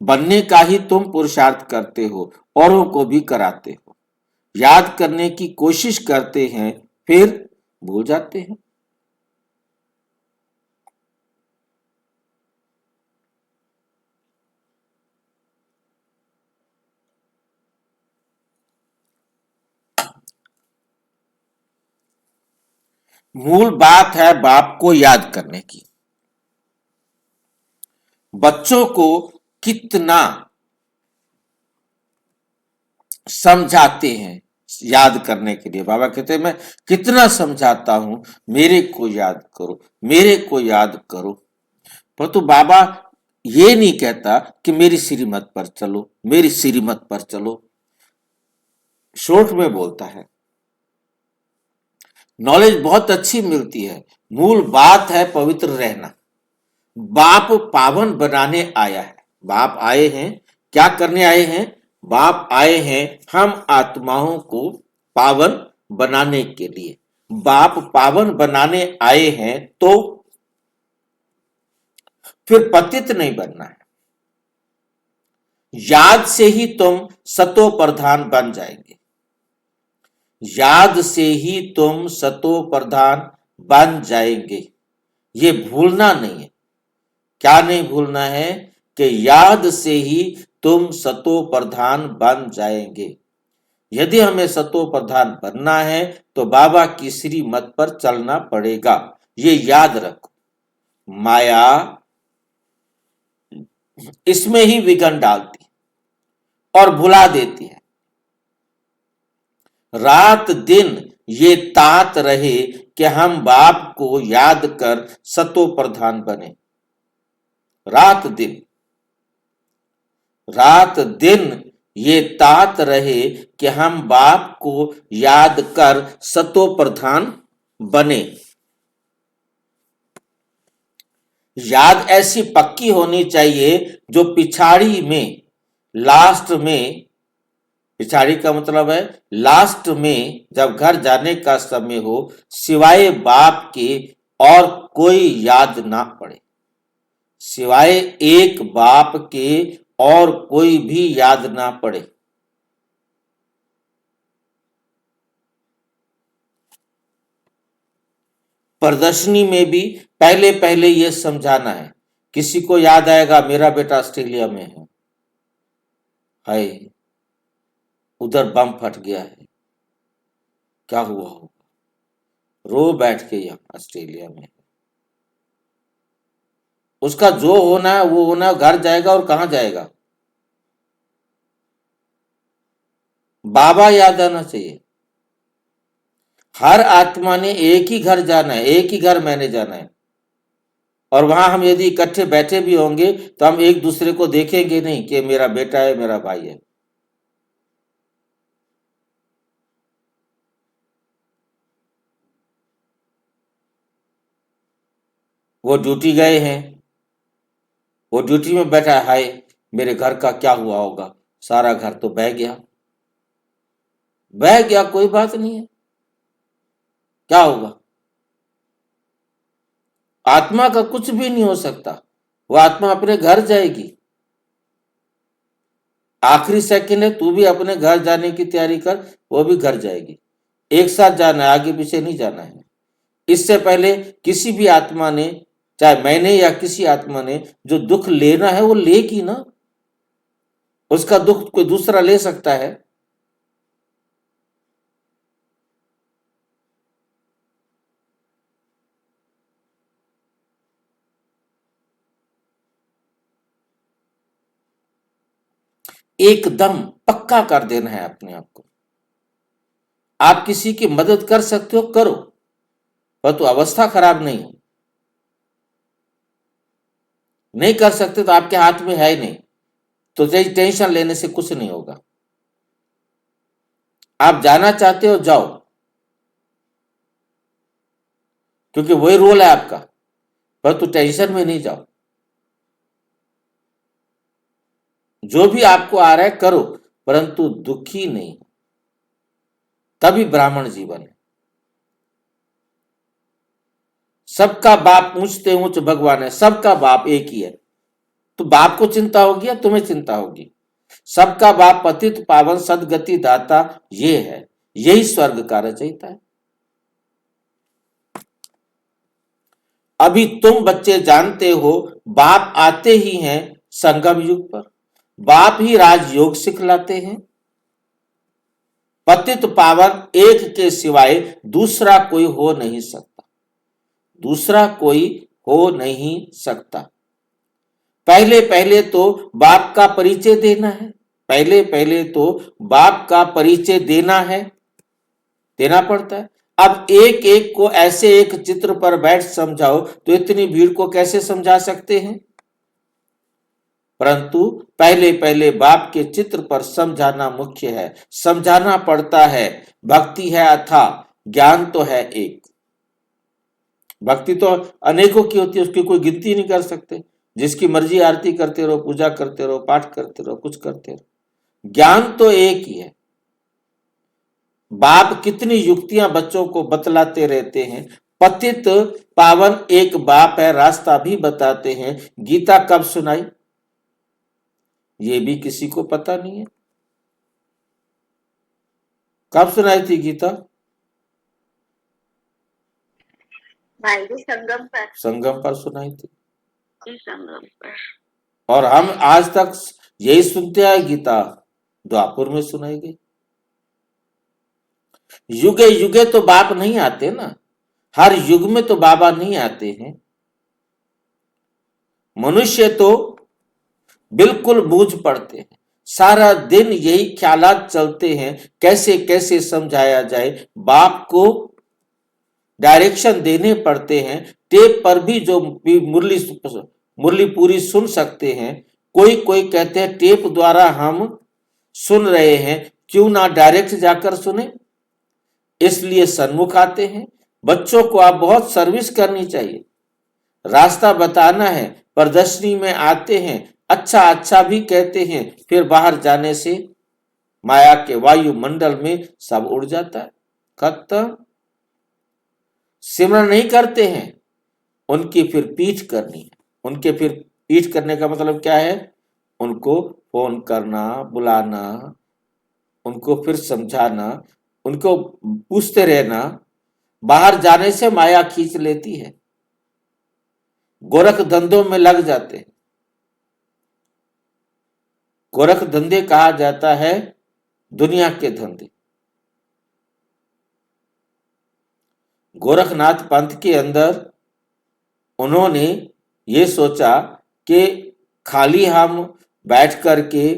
Speaker 1: बनने का ही तुम पुरुषार्थ करते हो, औरों को भी कराते हो। याद करने की कोशिश करते हैं, फिर भूल जाते हैं। मूल बात है बाप को याद करने की। बच्चों को कितना समझाते हैं याद करने के लिए। बाबा कहते हैं मैं कितना समझाता हूं, मेरे को याद करो, मेरे को याद करो। परंतु बाबा ये नहीं कहता कि मेरी श्रीमत पर चलो, मेरी श्रीमत पर चलो। शॉर्ट में बोलता है नॉलेज बहुत अच्छी मिलती है, मूल बात है पवित्र रहना। बाप पावन बनाने आया है। बाप आए हैं, क्या करने आए हैं? बाप आए हैं हम आत्माओं को पावन बनाने के लिए। बाप पावन बनाने आए हैं तो फिर पतित नहीं बनना है। याद से ही तुम सतो प्रधान बन जाएंगे, याद से ही तुम सतो प्रधान बन जाएंगे। ये भूलना नहीं है। क्या नहीं भूलना है? कि याद से ही तुम सतो प्रधान बन जाएंगे। यदि हमें सतो प्रधान बनना है तो बाबा की श्रीमत पर चलना पड़ेगा। ये याद रखो। माया इसमें ही विघन डालती और भुला देती है। रात दिन ये तात रहे कि हम बाप को याद कर सतो प्रधान बने। रात दिन ये तात रहे कि हम बाप को याद कर सतो प्रधान बने। याद ऐसी पक्की होनी चाहिए जो पिछाड़ी में, लास्ट में, पिछाड़ी का मतलब है लास्ट में जब घर जाने का समय हो, सिवाय बाप के और कोई याद ना पड़े, सिवाय एक बाप के और कोई भी याद ना पड़े। प्रदर्शनी में भी पहले पहले ये समझाना है। किसी को याद आएगा मेरा बेटा ऑस्ट्रेलिया में है, हाय उधर बम फट गया है, क्या हुआ होगा, रो बैठ के यहाँ ऑस्ट्रेलिया में। उसका जो होना है वो होना है, घर जाएगा और कहां जाएगा, बाबा याद आना चाहिए। हर आत्मा ने एक ही घर जाना है, एक ही घर मैंने जाना है, और वहां हम यदि इकट्ठे बैठे भी होंगे तो हम एक दूसरे को देखेंगे नहीं कि मेरा बेटा है, मेरा भाई है। वो ड्यूटी गए हैं, वो ड्यूटी में बैठा है, हाय मेरे घर का क्या हुआ होगा, सारा घर तो बह गया, बह गया कोई बात नहीं है, क्या होगा। आत्मा का कुछ भी नहीं हो सकता, वो आत्मा अपने घर जाएगी। आखिरी सेकंड है, तू भी अपने घर जाने की तैयारी कर, वो भी घर जाएगी। एक साथ जाना है, आगे पीछे नहीं जाना है। इससे पहले किसी भी आत्मा ने, चाहे मैंने या किसी आत्मा ने, जो दुख लेना है वो लेगी ना, उसका दुख कोई दूसरा ले सकता है। एकदम पक्का कर देना है अपने आप को। आप किसी की मदद कर सकते हो, करो, पर तो अवस्था खराब नहीं हो। नहीं कर सकते तो आपके हाथ में है ही नहीं, तो टेंशन लेने से कुछ नहीं होगा। आप जाना चाहते हो जाओ, क्योंकि वही रोल है आपका, पर तो टेंशन में नहीं जाओ। जो भी आपको आ रहा है करो, परंतु दुखी नहीं, तभी ब्राह्मण जीवन है। सबका बाप ऊंचते ऊंच भगवान है, सबका बाप एक ही है, तो बाप को चिंता होगी या तुम्हें चिंता होगी। सबका बाप पतित पावन सदगति दाता ये है, यही स्वर्ग का रचयिता है। अभी तुम बच्चे जानते हो बाप आते ही हैं संगम युग पर, बाप ही राजयोग सिखलाते हैं। पतित पावन एक के सिवाय दूसरा कोई हो नहीं सकता, दूसरा कोई हो नहीं सकता। पहले पहले तो बाप का परिचय देना है, पहले पहले तो बाप का परिचय देना है, देना पड़ता है। अब एक एक को ऐसे एक चित्र पर बैठ समझाओ तो इतनी भीड़ को कैसे समझा सकते हैं। परंतु पहले पहले बाप के चित्र पर समझाना मुख्य है, समझाना पड़ता है। भक्ति है अथाह, ज्ञान तो है एक। भक्ति तो अनेकों की होती है, उसकी कोई गिनती नहीं कर सकते। जिसकी मर्जी आरती करते रहो, पूजा करते रहो, पाठ करते रहो, कुछ करते रहो। ज्ञान तो एक ही है। बाप कितनी युक्तियां बच्चों को बतलाते रहते हैं। पतित पावन एक बाप है, रास्ता भी बताते हैं। गीता कब सुनाई ये भी किसी को पता नहीं है। कब सुनाई थी गीता?
Speaker 7: भाई जी संगम पर।
Speaker 1: संगम पर सुनाई थी।
Speaker 7: संगम पर।
Speaker 1: और हम आज तक यही सुनते आए, गीता द्वापर में सुनाई गई। युगे युगे तो बाप नहीं आते ना, हर युग में तो बाबा नहीं आते हैं। मनुष्य तो बिल्कुल बूझ पड़ते हैं, सारा दिन यही ख्यालात चलते हैं, कैसे कैसे समझाया जाए। बाप को डायरेक्शन देने पड़ते हैं। टेप पर भी जो मुरली पूरी सुन सकते हैं, कोई कोई कहते हैं टेप द्वारा हम सुन रहे हैं, क्यों ना डायरेक्ट जाकर सुने। इसलिए सन्मुख आते हैं। बच्चों को आप बहुत सर्विस करनी चाहिए, रास्ता बताना है। प्रदर्शनी में आते हैं, अच्छा अच्छा भी कहते हैं, फिर बाहर जाने से माया के वायुमंडल में सब उड़ जाता है, खत्म। सिमरन नहीं करते हैं, उनकी फिर पीठ करनी है। उनके फिर पीठ करने का मतलब क्या है? उनको फोन करना, बुलाना, उनको फिर समझाना, उनको पूछते रहना। बाहर जाने से माया खींच लेती है, गोरख धंधों में लग जाते हैं। गोरख धंधे कहा जाता है दुनिया के धंधे। गोरखनाथ पंथ के अंदर उन्होंने ये सोचा कि खाली हम बैठ करके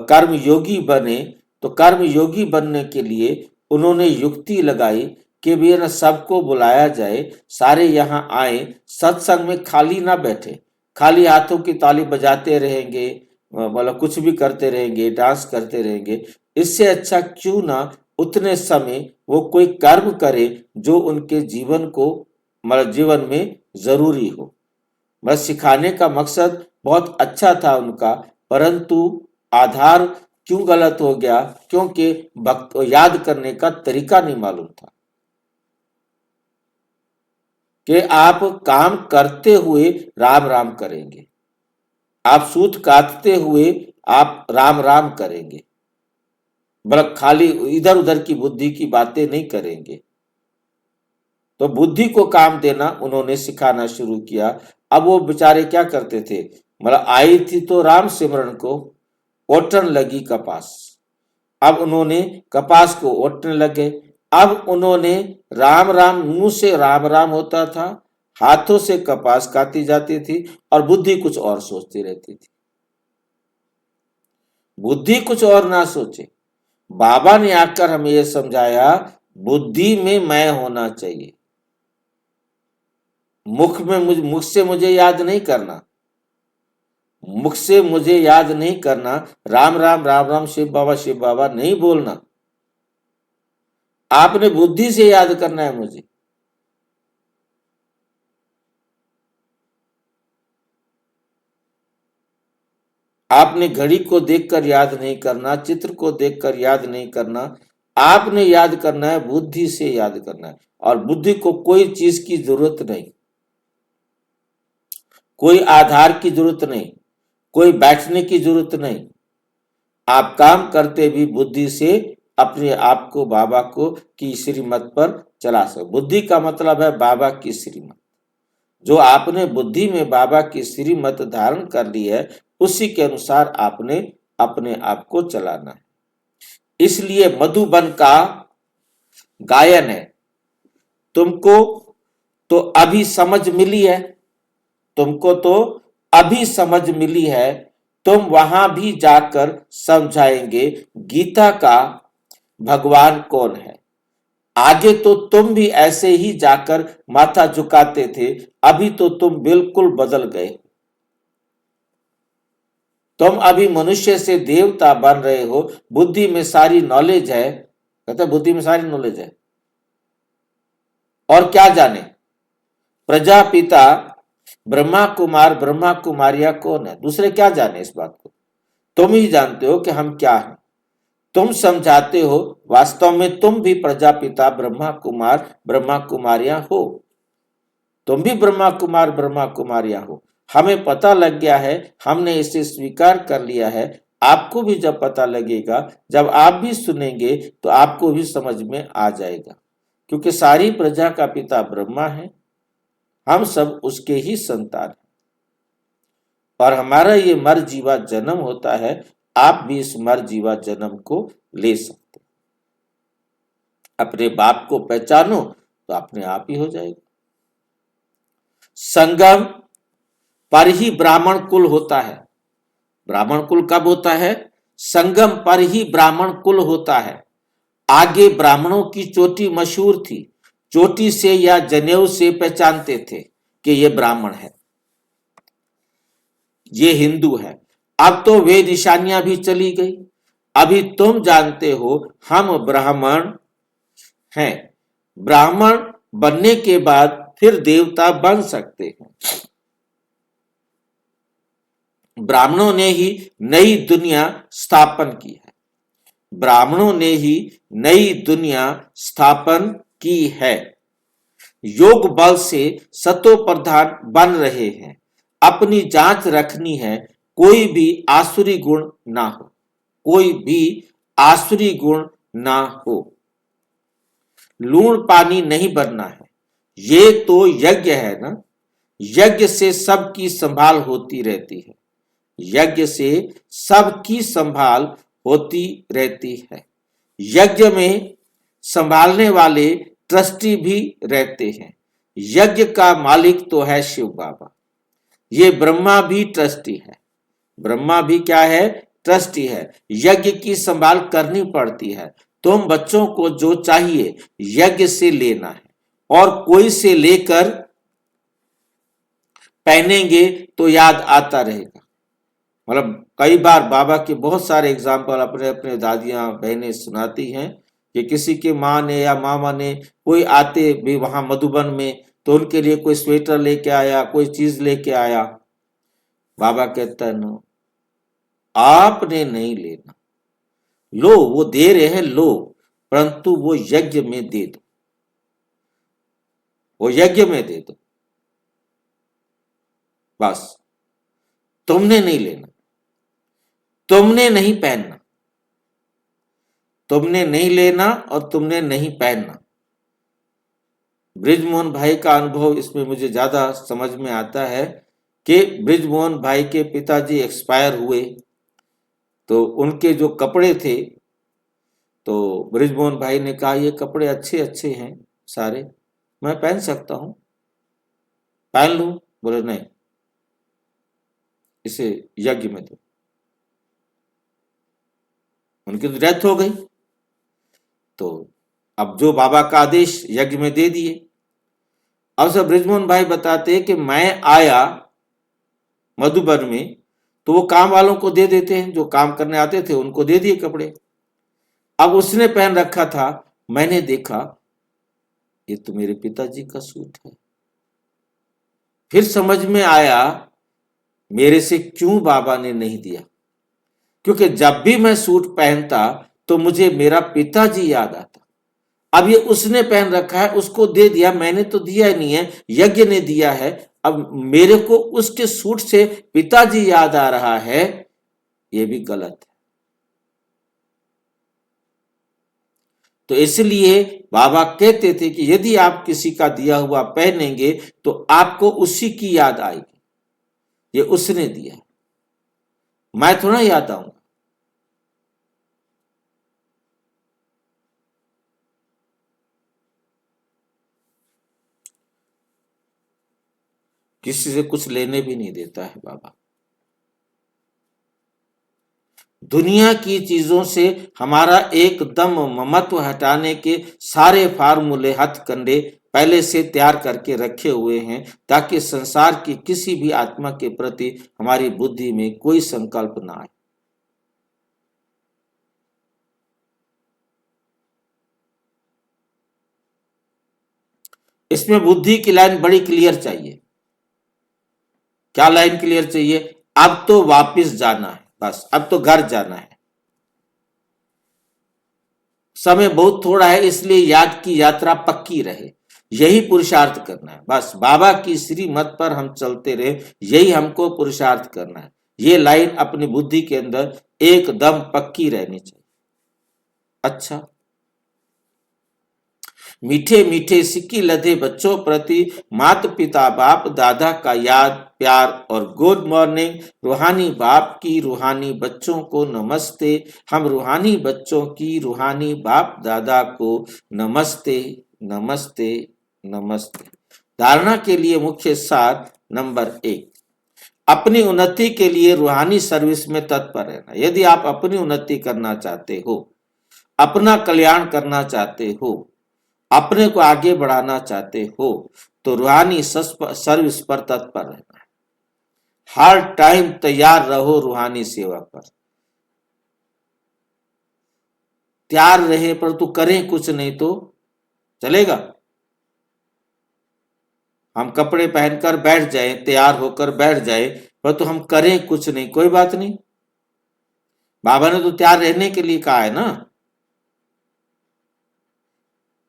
Speaker 1: कर्म योगी बने, तो कर्म योगी बनने के लिए उन्होंने युक्ति लगाई कि भी ना सबको बुलाया जाए, सारे यहाँ आए, सत्संग में खाली ना बैठे, खाली हाथों की ताली बजाते रहेंगे, मतलब कुछ भी करते रहेंगे, डांस करते रहेंगे। इससे अच्छा क्यों ना उतने समय वो कोई कर्म करे जो उनके जीवन को, मतलब जीवन में जरूरी हो। बस सिखाने का मकसद बहुत अच्छा था उनका, परंतु आधार क्यों गलत हो गया? क्योंकि भक्त याद करने का तरीका नहीं मालूम था कि आप काम करते हुए राम राम करेंगे, आप सूत काटते हुए आप राम राम करेंगे, बल्कि खाली इधर उधर की बुद्धि की बातें नहीं करेंगे। तो बुद्धि को काम देना उन्होंने सिखाना शुरू किया। अब वो बेचारे क्या करते थे, मतलब आई थी तो राम सिमरन को ओटन लगी कपास। अब उन्होंने कपास को ओटने लगे। अब उन्होंने राम राम, मुंह से राम राम होता था, हाथों से कपास काटी जाती थी और बुद्धि कुछ और सोचती रहती थी। बुद्धि कुछ और ना सोचे। बाबा ने आकर हमें यह समझाया, बुद्धि में मैं होना चाहिए, मुख से मुझे याद नहीं करना, मुख से मुझे याद नहीं करना, राम राम राम राम शिव बाबा नहीं बोलना, आपने बुद्धि से याद करना है मुझे। आपने घड़ी को देखकर याद नहीं करना, चित्र को देखकर याद नहीं करना, आपने याद करना है, बुद्धि से याद करना है। और बुद्धि को कोई चीज की जरूरत नहीं, कोई आधार की जरूरत नहीं, कोई बैठने की जरूरत नहीं। आप काम करते भी बुद्धि से अपने आप को बाबा को की श्रीमत पर चला सकते। बुद्धि का मतलब है बाबा की श्रीमत। जो आपने बुद्धि में बाबा की श्रीमत धारण कर ली है, उसी के अनुसार आपने अपने आप को चलाना है। इसलिए मधुबन का गायन है। तुमको तो अभी समझ मिली है, तुमको तो अभी समझ मिली है, तुम वहां भी जाकर समझाएंगे गीता का भगवान कौन है। आगे तो तुम भी ऐसे ही जाकर माथा झुकाते थे, अभी तो तुम बिल्कुल बदल गए। तुम अभी मनुष्य से देवता बन रहे हो। बुद्धि में सारी नॉलेज है, कहते बुद्धि में सारी नॉलेज है, और क्या जाने प्रजापिता ब्रह्मा कुमार ब्रह्मा कुमारियां कौन है, दूसरे क्या जाने इस बात को। तुम ही जानते हो कि हम क्या हैं। तुम समझाते हो, वास्तव में तुम भी प्रजापिता ब्रह्मा कुमार ब्रह्मा कुमारियां हो। तुम भी ब्रह्मा कुमार ब्रह्मा कुमारियां हो। हमें पता लग गया है, हमने इसे स्वीकार कर लिया है। आपको भी जब पता लगेगा, जब आप भी सुनेंगे तो आपको भी समझ में आ जाएगा, क्योंकि सारी प्रजा का पिता ब्रह्मा है, हम सब उसके ही संतान हैं। और हमारा ये मर जीवा जन्म होता है, आप भी इस मर जीवा जन्म को ले सकते। अपने बाप को पहचानो तो अपने आप ही हो जाएगा। संगम पर ही ब्राह्मण कुल होता है। ब्राह्मण कुल कब होता है? संगम पर ही ब्राह्मण कुल होता है। आगे ब्राह्मणों की चोटी मशहूर थी। चोटी से या जनेऊ से पहचानते थे कि ये ब्राह्मण है, ये हिंदू है। अब तो वे निशानियां भी चली गई। अभी तुम जानते हो हम ब्राह्मण हैं। ब्राह्मण बनने के बाद फिर देवता बन सकते हैं। ब्राह्मणों ने ही नई दुनिया स्थापन की है। ब्राह्मणों ने ही नई दुनिया स्थापन की है। योग बल से सतो प्रधान बन रहे हैं। अपनी जांच रखनी है, कोई भी आसुरी गुण ना हो, कोई भी आसुरी गुण ना हो। लूण पानी नहीं बनना है। ये तो यज्ञ है ना। यज्ञ से सबकी संभाल होती रहती है। यज्ञ से सबकी संभाल होती रहती है। यज्ञ में संभालने वाले ट्रस्टी भी रहते हैं। यज्ञ का मालिक तो है शिव बाबा। ये ब्रह्मा भी ट्रस्टी है। ब्रह्मा भी क्या है? ट्रस्टी है। यज्ञ की संभाल करनी पड़ती है। तुम बच्चों को जो चाहिए यज्ञ से लेना है, और कोई से लेकर पहनेंगे तो याद आता रहेगा। मतलब कई बार बाबा के बहुत सारे एग्जाम्पल अपने अपने दादियां बहनें सुनाती हैं कि किसी के माँ ने या मामा ने कोई आते भी वहां मधुबन में तो उनके लिए कोई स्वेटर लेके आया, कोई चीज लेके आया। बाबा कहता है नो, आपने नहीं लेना। लो, वो दे रहे हैं, लो, परंतु वो यज्ञ में दे दो, वो यज्ञ में दे दो। बस, तुमने नहीं लेना, तुमने नहीं पहनना, तुमने नहीं लेना और तुमने नहीं पहनना। ब्रिजमोहन भाई का अनुभव इसमें मुझे ज्यादा समझ में आता है कि ब्रिजमोहन भाई के पिताजी एक्सपायर हुए तो उनके जो कपड़े थे, तो ब्रिजमोहन भाई ने कहा ये कपड़े अच्छे अच्छे हैं सारे, मैं पहन सकता हूं, पहन लूं? बोले नहीं, इसे यज्ञ में दो। उनकी तो डेथ हो गई, तो अब जो बाबा का आदेश यज्ञ में दे दिए। अब सब ब्रिजमोहन भाई बताते कि मैं आया मधुबन में तो वो काम वालों को दे देते हैं, जो काम करने आते थे उनको दे दिए कपड़े। अब उसने पहन रखा था, मैंने देखा ये तो मेरे पिताजी का सूट है। फिर समझ में आया मेरे से क्यों बाबा ने नहीं दिया, क्योंकि जब भी मैं सूट पहनता तो मुझे मेरा पिताजी याद आता। अब ये उसने पहन रखा है, उसको दे दिया, मैंने तो दिया ही नहीं है, यज्ञ ने दिया है। अब मेरे को उसके सूट से पिताजी याद आ रहा है, ये भी गलत है। तो इसलिए बाबा कहते थे कि यदि आप किसी का दिया हुआ पहनेंगे तो आपको उसी की याद आएगी, ये उसने दिया, मैं थोड़ा याद आऊंगा। किसी से कुछ लेने भी नहीं देता है बाबा। दुनिया की चीजों से हमारा एकदम ममत्व हटाने के सारे फार्मूले हथकंडे पहले से तैयार करके रखे हुए हैं, ताकि संसार की किसी भी आत्मा के प्रति हमारी बुद्धि में कोई संकल्प ना आए। इसमें बुद्धि की लाइन बड़ी क्लियर चाहिए। क्या लाइन क्लियर चाहिए? अब तो वापस जाना है, बस अब तो घर जाना है। समय बहुत थोड़ा है, इसलिए याद की यात्रा पक्की रहे, यही पुरुषार्थ करना है। बस बाबा की श्रीमत पर हम चलते रहे, यही हमको पुरुषार्थ करना है। ये लाइन अपनी बुद्धि के अंदर एकदम पक्की रहनी चाहिए। अच्छा, मीठे मीठे सिक्की लदे बच्चों प्रति माता पिता बाप दादा का याद प्यार और गुड मॉर्निंग। रूहानी बाप की रूहानी बच्चों को नमस्ते। हम रूहानी बच्चों की रूहानी बाप दादा को नमस्ते नमस्ते नमस्ते। धारणा के लिए मुख्य सार नंबर 1, अपनी उन्नति के लिए रूहानी सर्विस में तत्पर रहना। यदि आप अपनी उन्नति करना चाहते हो, अपना कल्याण करना चाहते हो, अपने को आगे बढ़ाना चाहते हो, तो रूहानी सर्विस पर तत्पर रहना है। हर टाइम तैयार रहो रूहानी सेवा पर। तैयार रहे पर तो करें कुछ नहीं तो चलेगा। हम कपड़े पहनकर बैठ जाए, तैयार होकर बैठ जाए, पर तो हम करें कुछ नहीं, कोई बात नहीं। बाबा ने तो तैयार रहने के लिए कहा है ना।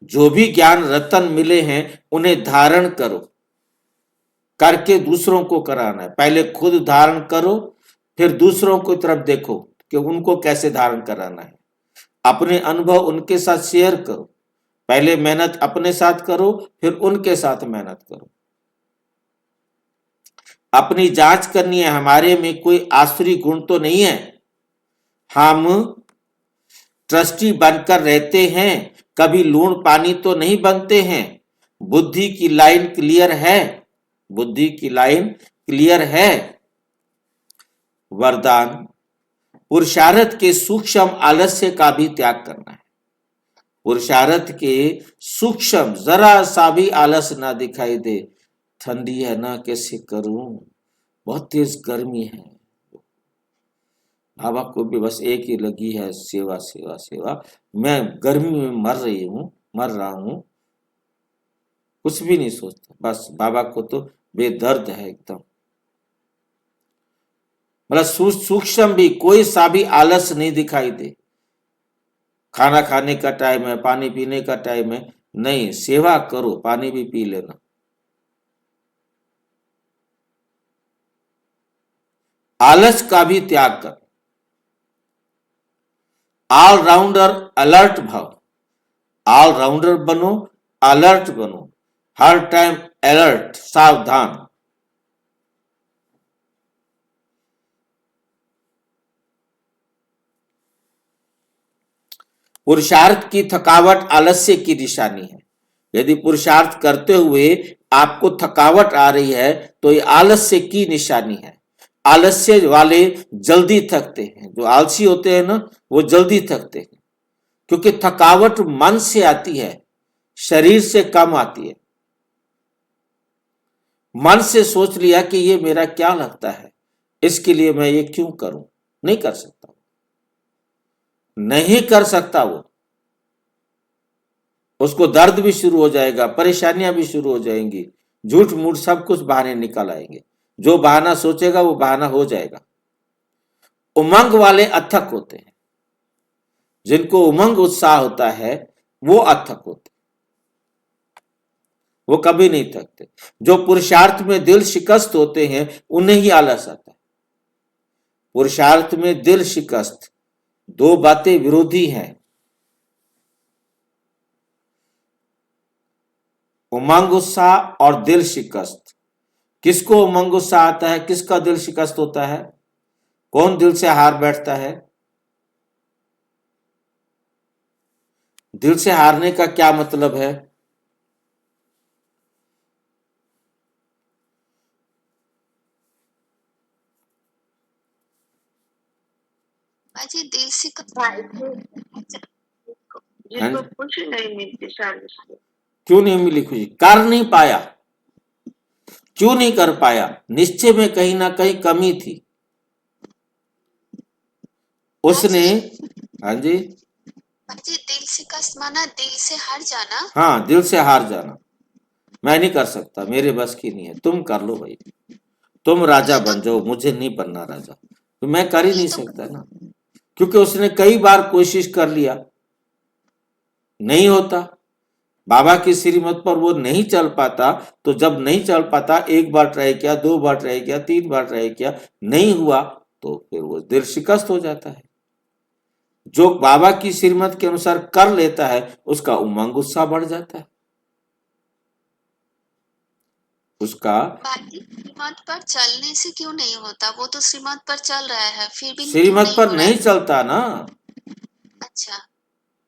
Speaker 1: जो भी ज्ञान रतन मिले हैं उन्हें धारण करो, करके दूसरों को कराना है। पहले खुद धारण करो, फिर दूसरों की तरफ देखो कि उनको कैसे धारण कराना है। अपने अनुभव उनके साथ शेयर करो। पहले मेहनत अपने साथ करो, फिर उनके साथ मेहनत करो। अपनी जांच करनी है, हमारे में कोई आसुरी गुण तो नहीं है। हम ट्रस्टी बनकर रहते हैं, कभी लूण पानी तो नहीं बनते हैं। बुद्धि की लाइन क्लियर है, बुद्धि की लाइन क्लियर है। वरदान, पुरुषार्थ के सूक्ष्म आलस्य का भी त्याग करना है। पुरुषार्थ के सूक्ष्म जरा सा भी आलस ना दिखाई दे। ठंडी है ना, कैसे करूं, बहुत तेज गर्मी है। बाबा को भी बस एक ही लगी है, सेवा सेवा सेवा। मैं गर्मी में मर रहा हूं, कुछ भी नहीं सोचता। बस बाबा को तो बेदर्द है एकदम। मतलब सूक्ष्म भी कोई सा भी आलस नहीं दिखाई दे। खाना खाने का टाइम है, पानी पीने का टाइम है, नहीं, सेवा करो, पानी भी पी लेना। आलस का भी त्याग कर। ऑलराउंडर अलर्ट भाव, ऑलराउंडर बनो, अलर्ट बनो, हर टाइम अलर्ट, सावधान। पुरुषार्थ की थकावट आलस्य की निशानी है। यदि पुरुषार्थ करते हुए आपको थकावट आ रही है तो ये आलस्य की निशानी है। आलस्य वाले जल्दी थकते हैं, जो आलसी होते हैं ना वो जल्दी थकते हैं, क्योंकि थकावट मन से आती है, शरीर से कम आती है। मन से सोच लिया कि ये मेरा क्या लगता है, इसके लिए मैं ये क्यों करूं, नहीं कर सकता, नहीं कर सकता। वो उसको दर्द भी शुरू हो जाएगा, परेशानियां भी शुरू हो जाएंगी, झूठ मूठ सब कुछ बहाने निकल आएंगे। जो बहाना सोचेगा वो बहाना हो जाएगा। उमंग वाले अथक होते हैं, जिनको उमंग उत्साह होता है वो अथक होते हैं, वो कभी नहीं थकते। जो पुरुषार्थ में दिल शिकस्त होते हैं उन्हें ही आलस आता है। पुरुषार्थ में दिल शिकस्त, दो बातें विरोधी हैं। उमंग उत्साह और दिल शिकस्त। किसको उमंग उत्साह आता है, किसका दिल शिकस्त होता है, कौन दिल से हार बैठता है? दिल से हारने का क्या मतलब है?
Speaker 4: बाजी दिल से
Speaker 3: जिनको खुशी नहीं मिलती सर्विस से।
Speaker 1: क्यों नहीं मिली खुशी? कर नहीं पाया। क्यों नहीं कर पाया? निश्चय में कहीं ना कहीं कमी थी उसने। हाँ जी,
Speaker 4: बाजी दिल शिकस्त माना दिल से हार जाना।
Speaker 1: हाँ, दिल से हार जाना। मैं नहीं कर सकता, मेरे बस की नहीं है, तुम कर लो भाई, तुम राजा बन जाओ, मुझे नहीं बनना राजा। तो मैं कर ही नहीं सकता ना, क्योंकि उसने कई बार कोशिश कर लिया, नहीं होता। बाबा की श्रीमत पर वो नहीं चल पाता, तो जब नहीं चल पाता, एक बार ट्राई किया, दो बार ट्राई किया, तीन बार ट्राई किया, नहीं हुआ, तो फिर वो दिल शिकस्त हो जाता है। जो बाबा की श्रीमत के अनुसार कर लेता है उसका उमंग उत्साह बढ़ जाता है, उसका।
Speaker 4: श्रीमत पर चलने से क्यों नहीं होता? वो तो श्रीमत पर चल रहा है, फिर भी
Speaker 1: श्रीमत पर नहीं चलता ना।
Speaker 4: अच्छा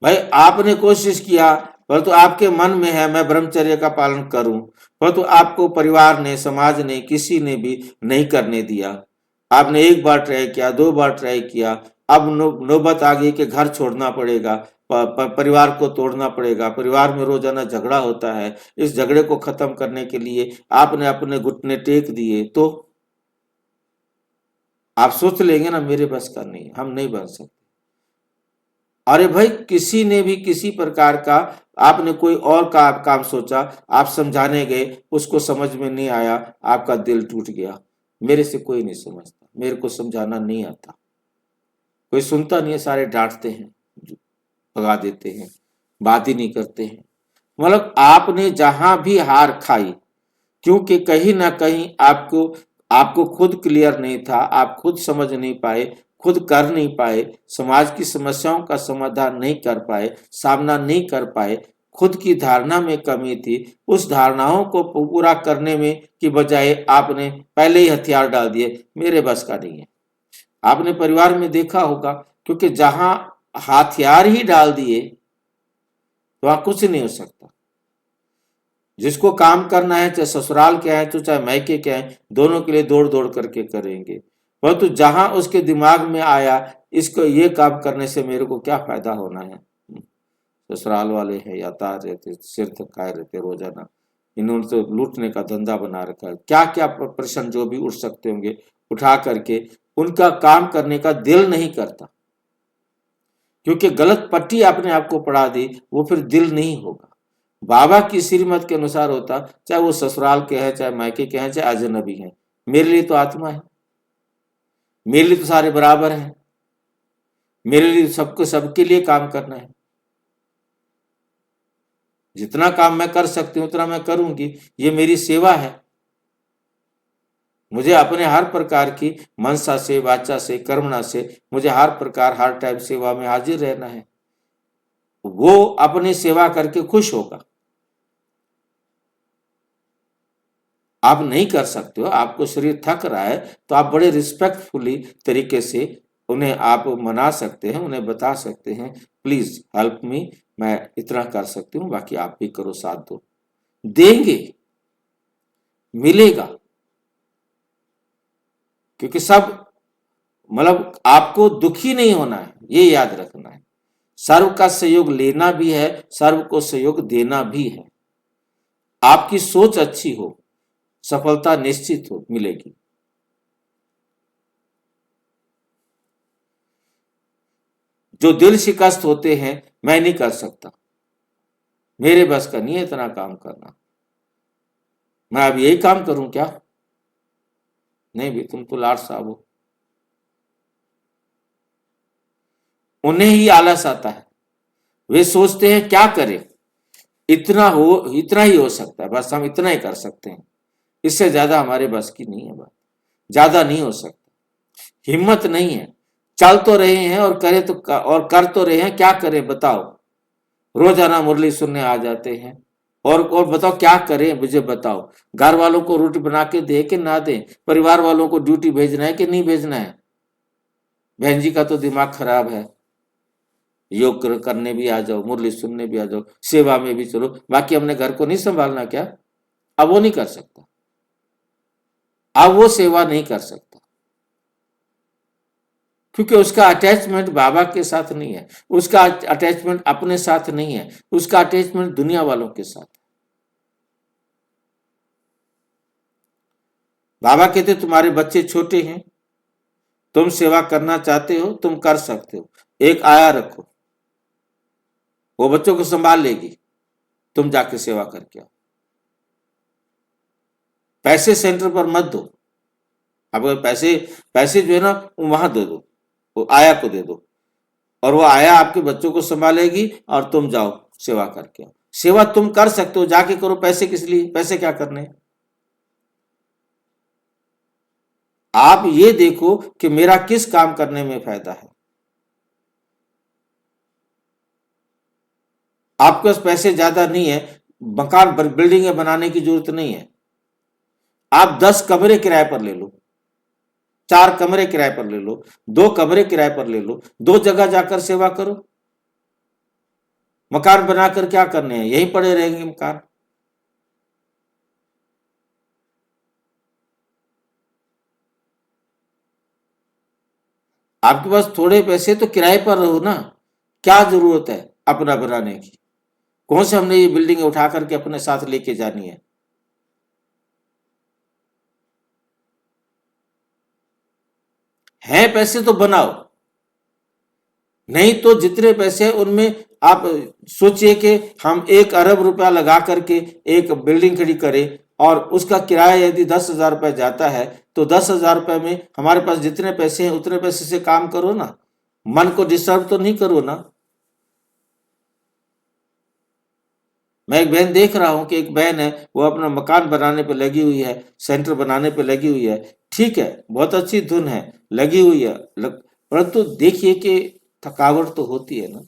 Speaker 1: भाई आपने कोशिश किया, परंतु आपके मन में है मैं ब्रह्मचर्य का पालन करूं, परंतु आपको परिवार ने, समाज ने, किसी ने भी नहीं करने दिया। आपने एक बार ट्राई किया, 2 बार ट्राई किया, अब नौबत आ गई कि घर छोड़ना पड़ेगा, परिवार को तोड़ना पड़ेगा, परिवार में रोजाना झगड़ा होता है। इस झगड़े को खत्म करने के लिए आपने अपने घुटने टेक दिए, तो आप सोच लेंगे ना मेरे बस का नहीं, हम नहीं बन सकते। अरे भाई, किसी ने भी किसी प्रकार का आपने कोई और काम सोचा, आप समझाने गए, उसको समझ में नहीं आया, आपका दिल टूट गया। मेरे से कोई नहीं समझता, मेरे को समझाना नहीं आता, कोई सुनता नहीं है, सारे डांटते हैं, भगा देते हैं, बात ही नहीं करते हैं। मतलब आपने जहां भी हार खाई, क्योंकि कहीं ना कहीं आपको खुद क्लियर नहीं था, आप खुद समझ नहीं पाए, खुद कर नहीं पाए, समाज की समस्याओं का समाधान नहीं कर पाए, सामना नहीं कर पाए, खुद की धारणा में कमी थी। उस धारणाओं को पूरा करने में की बजाय आपने पहले ही हथियार डाल दिए, मेरे बस का नहीं है। आपने परिवार में देखा होगा, क्योंकि जहां हथियार ही डाल दिए तो वहां कुछ नहीं हो सकता। जिसको काम करना है, चाहे ससुराल के हैं तो चाहे मायके के हैं, दोनों के लिए दौड़ दौड़ करके करेंगे। परंतु जहां उसके दिमाग में आया इसको ये काम करने से मेरे को क्या फायदा होना है, ससुराल वाले हैं या तार रहते, सिर थकाए रहते रोजाना, इन्होंने तो लूटने का धंधा बना रखा है, क्या क्या प्रश्न जो भी उठ सकते होंगे उठा करके, उनका काम करने का दिल नहीं करता, क्योंकि गलत पट्टी आपने आपको पढ़ा दी, वो फिर दिल नहीं होगा। बाबा की श्रीमत के अनुसार होता, चाहे वो ससुराल के हैं, चाहे मायके के हैं, चाहे अजनबी हैं, मेरे लिए तो आत्मा है, मेरे लिए तो सारे बराबर हैं, मेरे लिए सबको सबके लिए काम करना है। जितना काम मैं कर सकती हूं उतना मैं करूंगी, ये मेरी सेवा है। मुझे अपने हर प्रकार की मनसा से, वाचा से, कर्मणा से, मुझे हर प्रकार हर टाइम सेवा में हाजिर रहना है। वो अपनी सेवा करके खुश होगा। आप नहीं कर सकते हो, आपको शरीर थक रहा है तो आप बड़े रिस्पेक्टफुली तरीके से उन्हें आप मना सकते हैं, उन्हें बता सकते हैं, प्लीज हेल्प मी, मैं इतना कर सकती हूँ, बाकी आप भी करो, साथ दो, देंगे, मिलेगा। क्योंकि सब मतलब आपको दुखी नहीं होना है, ये याद रखना है। सर्व का सहयोग लेना भी है, सर्व को सहयोग देना भी है। आपकी सोच अच्छी हो, सफलता निश्चित हो मिलेगी। जो दिल शिकस्त होते हैं, मैं नहीं कर सकता, मेरे बस का नहीं है इतना काम करना, मैं अब यही काम करूं क्या? नहीं भी, तुम तो लाड साहब हो। उन्हें ही आलस आता है, वे सोचते हैं क्या करें, इतना ही हो सकता है, बस हम इतना ही कर सकते हैं, इससे ज्यादा हमारे बस की नहीं है बात, ज्यादा नहीं हो सकता, हिम्मत नहीं है। चल तो रहे हैं और कर तो रहे हैं, क्या करें बताओ? रोजाना मुरली सुनने आ जाते हैं, और बताओ क्या करें, मुझे बताओ। घर वालों को रोटी बना के दे कि ना दे, परिवार वालों को ड्यूटी भेजना है कि नहीं भेजना है? बहन जी का तो दिमाग खराब है, योग करने भी आ जाओ, मुरली सुनने भी आ जाओ, सेवा में भी चलो, बाकी हमने घर को नहीं संभालना क्या? अब वो नहीं कर सकता, अब वो सेवा नहीं कर सकता, क्योंकि उसका अटैचमेंट बाबा के साथ नहीं है, उसका अटैचमेंट अपने साथ नहीं है, उसका अटैचमेंट दुनिया वालों के साथ। बाबा कहते तुम्हारे बच्चे छोटे हैं, तुम सेवा करना चाहते हो, तुम कर सकते हो, एक आया रखो, वो बच्चों को संभाल लेगी, तुम जाके सेवा करके आओ। पैसे सेंटर पर मत दो, अब पैसे जो है ना वहां दे दो, वो आया को दे दो, और वो आया आपके बच्चों को संभालेगी और तुम जाओ सेवा करके आओ। सेवा तुम कर सकते हो, जाके करो, पैसे किस लिए, पैसे क्या करने? आप ये देखो कि मेरा किस काम करने में फायदा है। आपके पास पैसे ज्यादा नहीं है, मकान बिल्डिंगें बनाने की जरूरत नहीं है, आप 10 कमरे किराए पर ले लो, 4 कमरे किराए पर ले लो, 2 कमरे किराए पर ले लो, 2 जगह जाकर सेवा करो। मकान बनाकर क्या करने हैं, यहीं पड़े रहेंगे मकान। आपके पास थोड़े पैसे तो किराए पर रहो ना, क्या जरूरत है अपना बनाने की? कौन से हमने ये बिल्डिंग उठा करके अपने साथ लेके जानी है पैसे तो बनाओ, नहीं तो जितने पैसे हैं उनमें आप सोचिए कि हम 1 अरब रुपया लगा करके एक बिल्डिंग खड़ी करें और उसका किराया यदि 10,000 रुपये जाता है तो 10,000 रुपये में हमारे पास जितने पैसे हैं उतने पैसे से काम करो ना, मन को डिस्टर्ब तो नहीं करो ना। मैं एक बहन देख रहा हूं कि एक बहन है वो अपना मकान बनाने पे लगी हुई है, सेंटर बनाने पे लगी हुई है, ठीक है, बहुत अच्छी धुन है, लगी हुई है, परंतु देखिए कि थकावट तो होती है ना।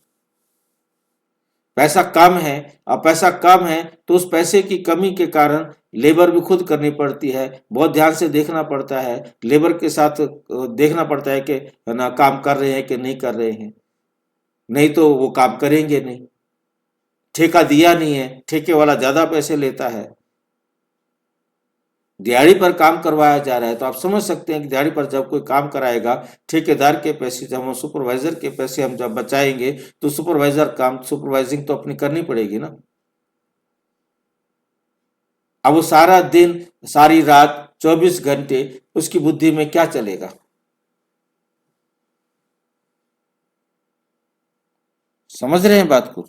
Speaker 1: पैसा कम है, और पैसा कम है तो उस पैसे की कमी के कारण लेबर भी खुद करनी पड़ती है, बहुत ध्यान से देखना पड़ता है, लेबर के साथ देखना पड़ता है कि ना काम कर रहे हैं कि नहीं कर रहे हैं, नहीं तो वो काम करेंगे नहीं। ठेका दिया नहीं है, ठेके वाला ज्यादा पैसे लेता है, दिहाड़ी पर काम करवाया जा रहा है, तो आप समझ सकते हैं कि दिहाड़ी पर जब कोई काम कराएगा, ठेकेदार के पैसे जब हम सुपरवाइजर के पैसे हम जब बचाएंगे तो सुपरवाइजिंग तो अपनी करनी पड़ेगी ना। अब वो सारा दिन सारी रात 24 घंटे उसकी बुद्धि में क्या चलेगा? समझ रहे हैं बात को?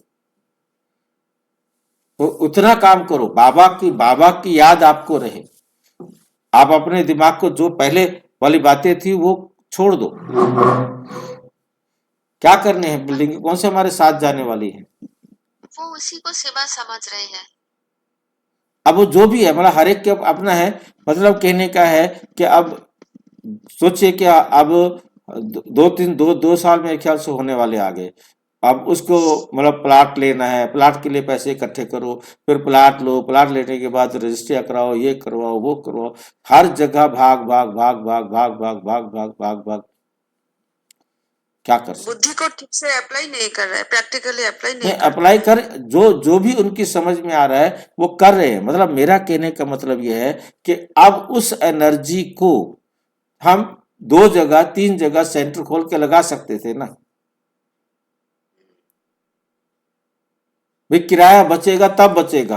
Speaker 1: तो उतना काम करो, बाबा की याद आपको रहे। आप अपने दिमाग को जो पहले वाली बातें थी वो छोड़ दो। क्या करने हैं बिल्डिंग, कौन से हमारे साथ जाने वाली है?
Speaker 4: वो उसी को सेवा समझ रहे हैं।
Speaker 1: अब वो जो भी है, मतलब हर एक के अपना है, मतलब कहने का है कि अब सोचिए कि अब 2 साल मेरे ख्याल से होने वाले आगे, अब उसको मतलब प्लाट लेना है, प्लाट के लिए पैसे इकट्ठे करो, फिर प्लाट लो, प्लाट लेने के बाद रजिस्ट्री कराओ, ये करवाओ वो करवाओ, हर जगह भाग भाग भाग भाग भाग भाग भाग भाग भाग भाग, क्या कर सकते?
Speaker 3: बुद्धि को ठीक से अप्लाई नहीं कर रहा है, प्रैक्टिकली अप्लाई नहीं
Speaker 1: नहीं
Speaker 3: कर
Speaker 1: अप्लाई कर, जो भी उनकी समझ में आ रहा है वो कर रहे हैं। मतलब मेरा कहने का मतलब यह है कि अब उस एनर्जी को हम 2 जगह 3 जगह सेंटर खोल के लगा सकते थे ना। भाई किराया बचेगा तब बचेगा,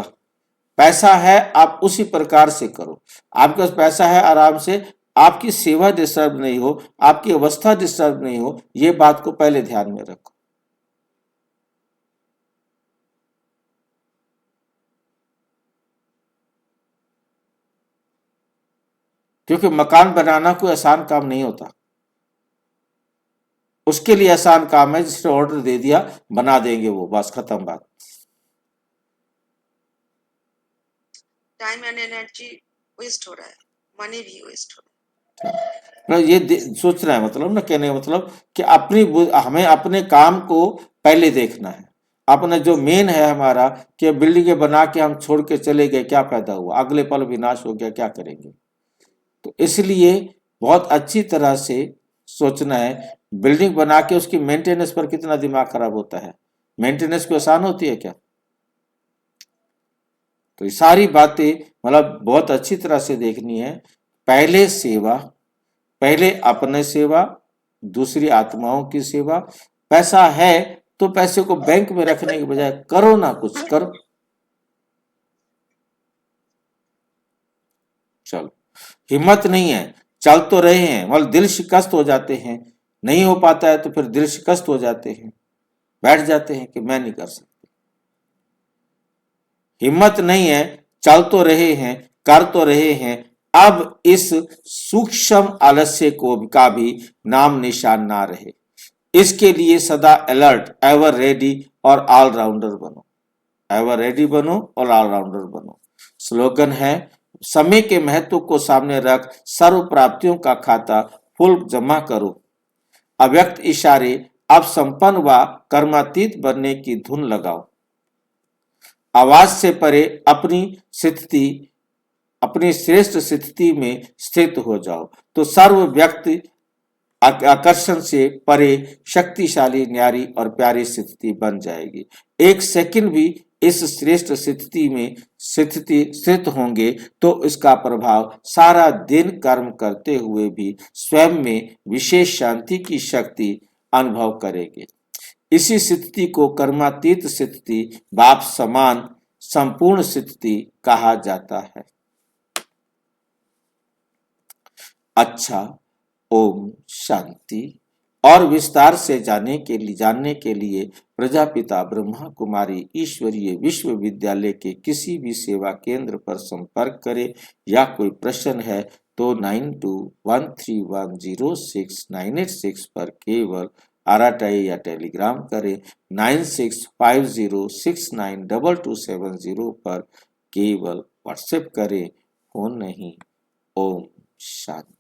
Speaker 1: पैसा है आप उसी प्रकार से करो, आपके पास पैसा है, आराम से आपकी सेवा डिस्टर्ब नहीं हो, आपकी अवस्था डिस्टर्ब नहीं हो, ये बात को पहले ध्यान में रखो। क्योंकि मकान बनाना कोई आसान काम नहीं होता, उसके लिए आसान काम है जिसने ऑर्डर दे दिया बना देंगे वो, बस खत्म बात।
Speaker 3: टाइम एंड एनर्जी वेस्ट हो रहा है, मनी भी वेस्ट हो रहा
Speaker 1: ये सोचना है, मतलब ना कहने का मतलब कि हमें अपने काम को पहले देखना है। अपना जो मेन है हमारा कि बिल्डिंग बना के हम छोड़ के चले गए, क्या फायदा हुआ, अगले पल विनाश हो गया, क्या करेंगे? तो इसलिए बहुत अच्छी तरह से सोचना है। बिल्डिंग बना के उसकी मेंटेनेंस पर कितना दिमाग खराब होता है, मेंटेनेंस कोई आसान होती है क्या? तो ये सारी बातें मतलब बहुत अच्छी तरह से देखनी है। पहले सेवा, पहले अपने सेवा, दूसरी आत्माओं की सेवा। पैसा है तो पैसे को बैंक में रखने के बजाय करो ना, कुछ करो। चलो, हिम्मत नहीं है, चल तो रहे हैं, मतलब दिल शिकस्त हो जाते हैं, नहीं हो पाता है तो फिर दिल शिकस्त हो जाते हैं, बैठ जाते हैं कि मैं नहीं कर सकते। हिम्मत नहीं है, चल तो रहे हैं, कर तो रहे हैं, अब इस सूक्ष्म आलस्य का भी नाम निशान ना रहे। इसके लिए सदा अलर्ट, एवर रेडी और ऑलराउंडर बनो, एवर रेडी बनो और ऑलराउंडर बनो। स्लोगन है, समय के महत्व को सामने रख सर्व प्राप्तियों का खाता फुल जमा करो, अव्यक्त इशारे अब संपन्न व कर्मातीत बनने की धुन लगाओ, आवाज से परे अपनी श्रेष्ठ स्थिति में स्थित हो जाओ, तो सर्व व्यक्ति आकर्षण से परे शक्तिशाली, न्यारी और प्यारी स्थिति बन जाएगी। एक सेकंड भी इस श्रेष्ठ स्थिति में स्थित होंगे तो इसका प्रभाव सारा दिन कर्म करते हुए भी स्वयं में विशेष शांति की शक्ति अनुभव करेंगे। इसी स्थिति को कर्मातीत स्थिति, बाप समान संपूर्ण स्थिति कहा जाता है। अच्छा, ओम शांति। और विस्तार से जानने के लिए प्रजापिता ब्रह्मा कुमारी ईश्वरीय विश्वविद्यालय के किसी भी सेवा केंद्र पर संपर्क करें या कोई प्रश्न है तो 9213106986 पर केवल आरटीआई या टेलीग्राम करें। 9650692270 पर केवल व्हाट्सएप करें, फोन नहीं। ओम शांति।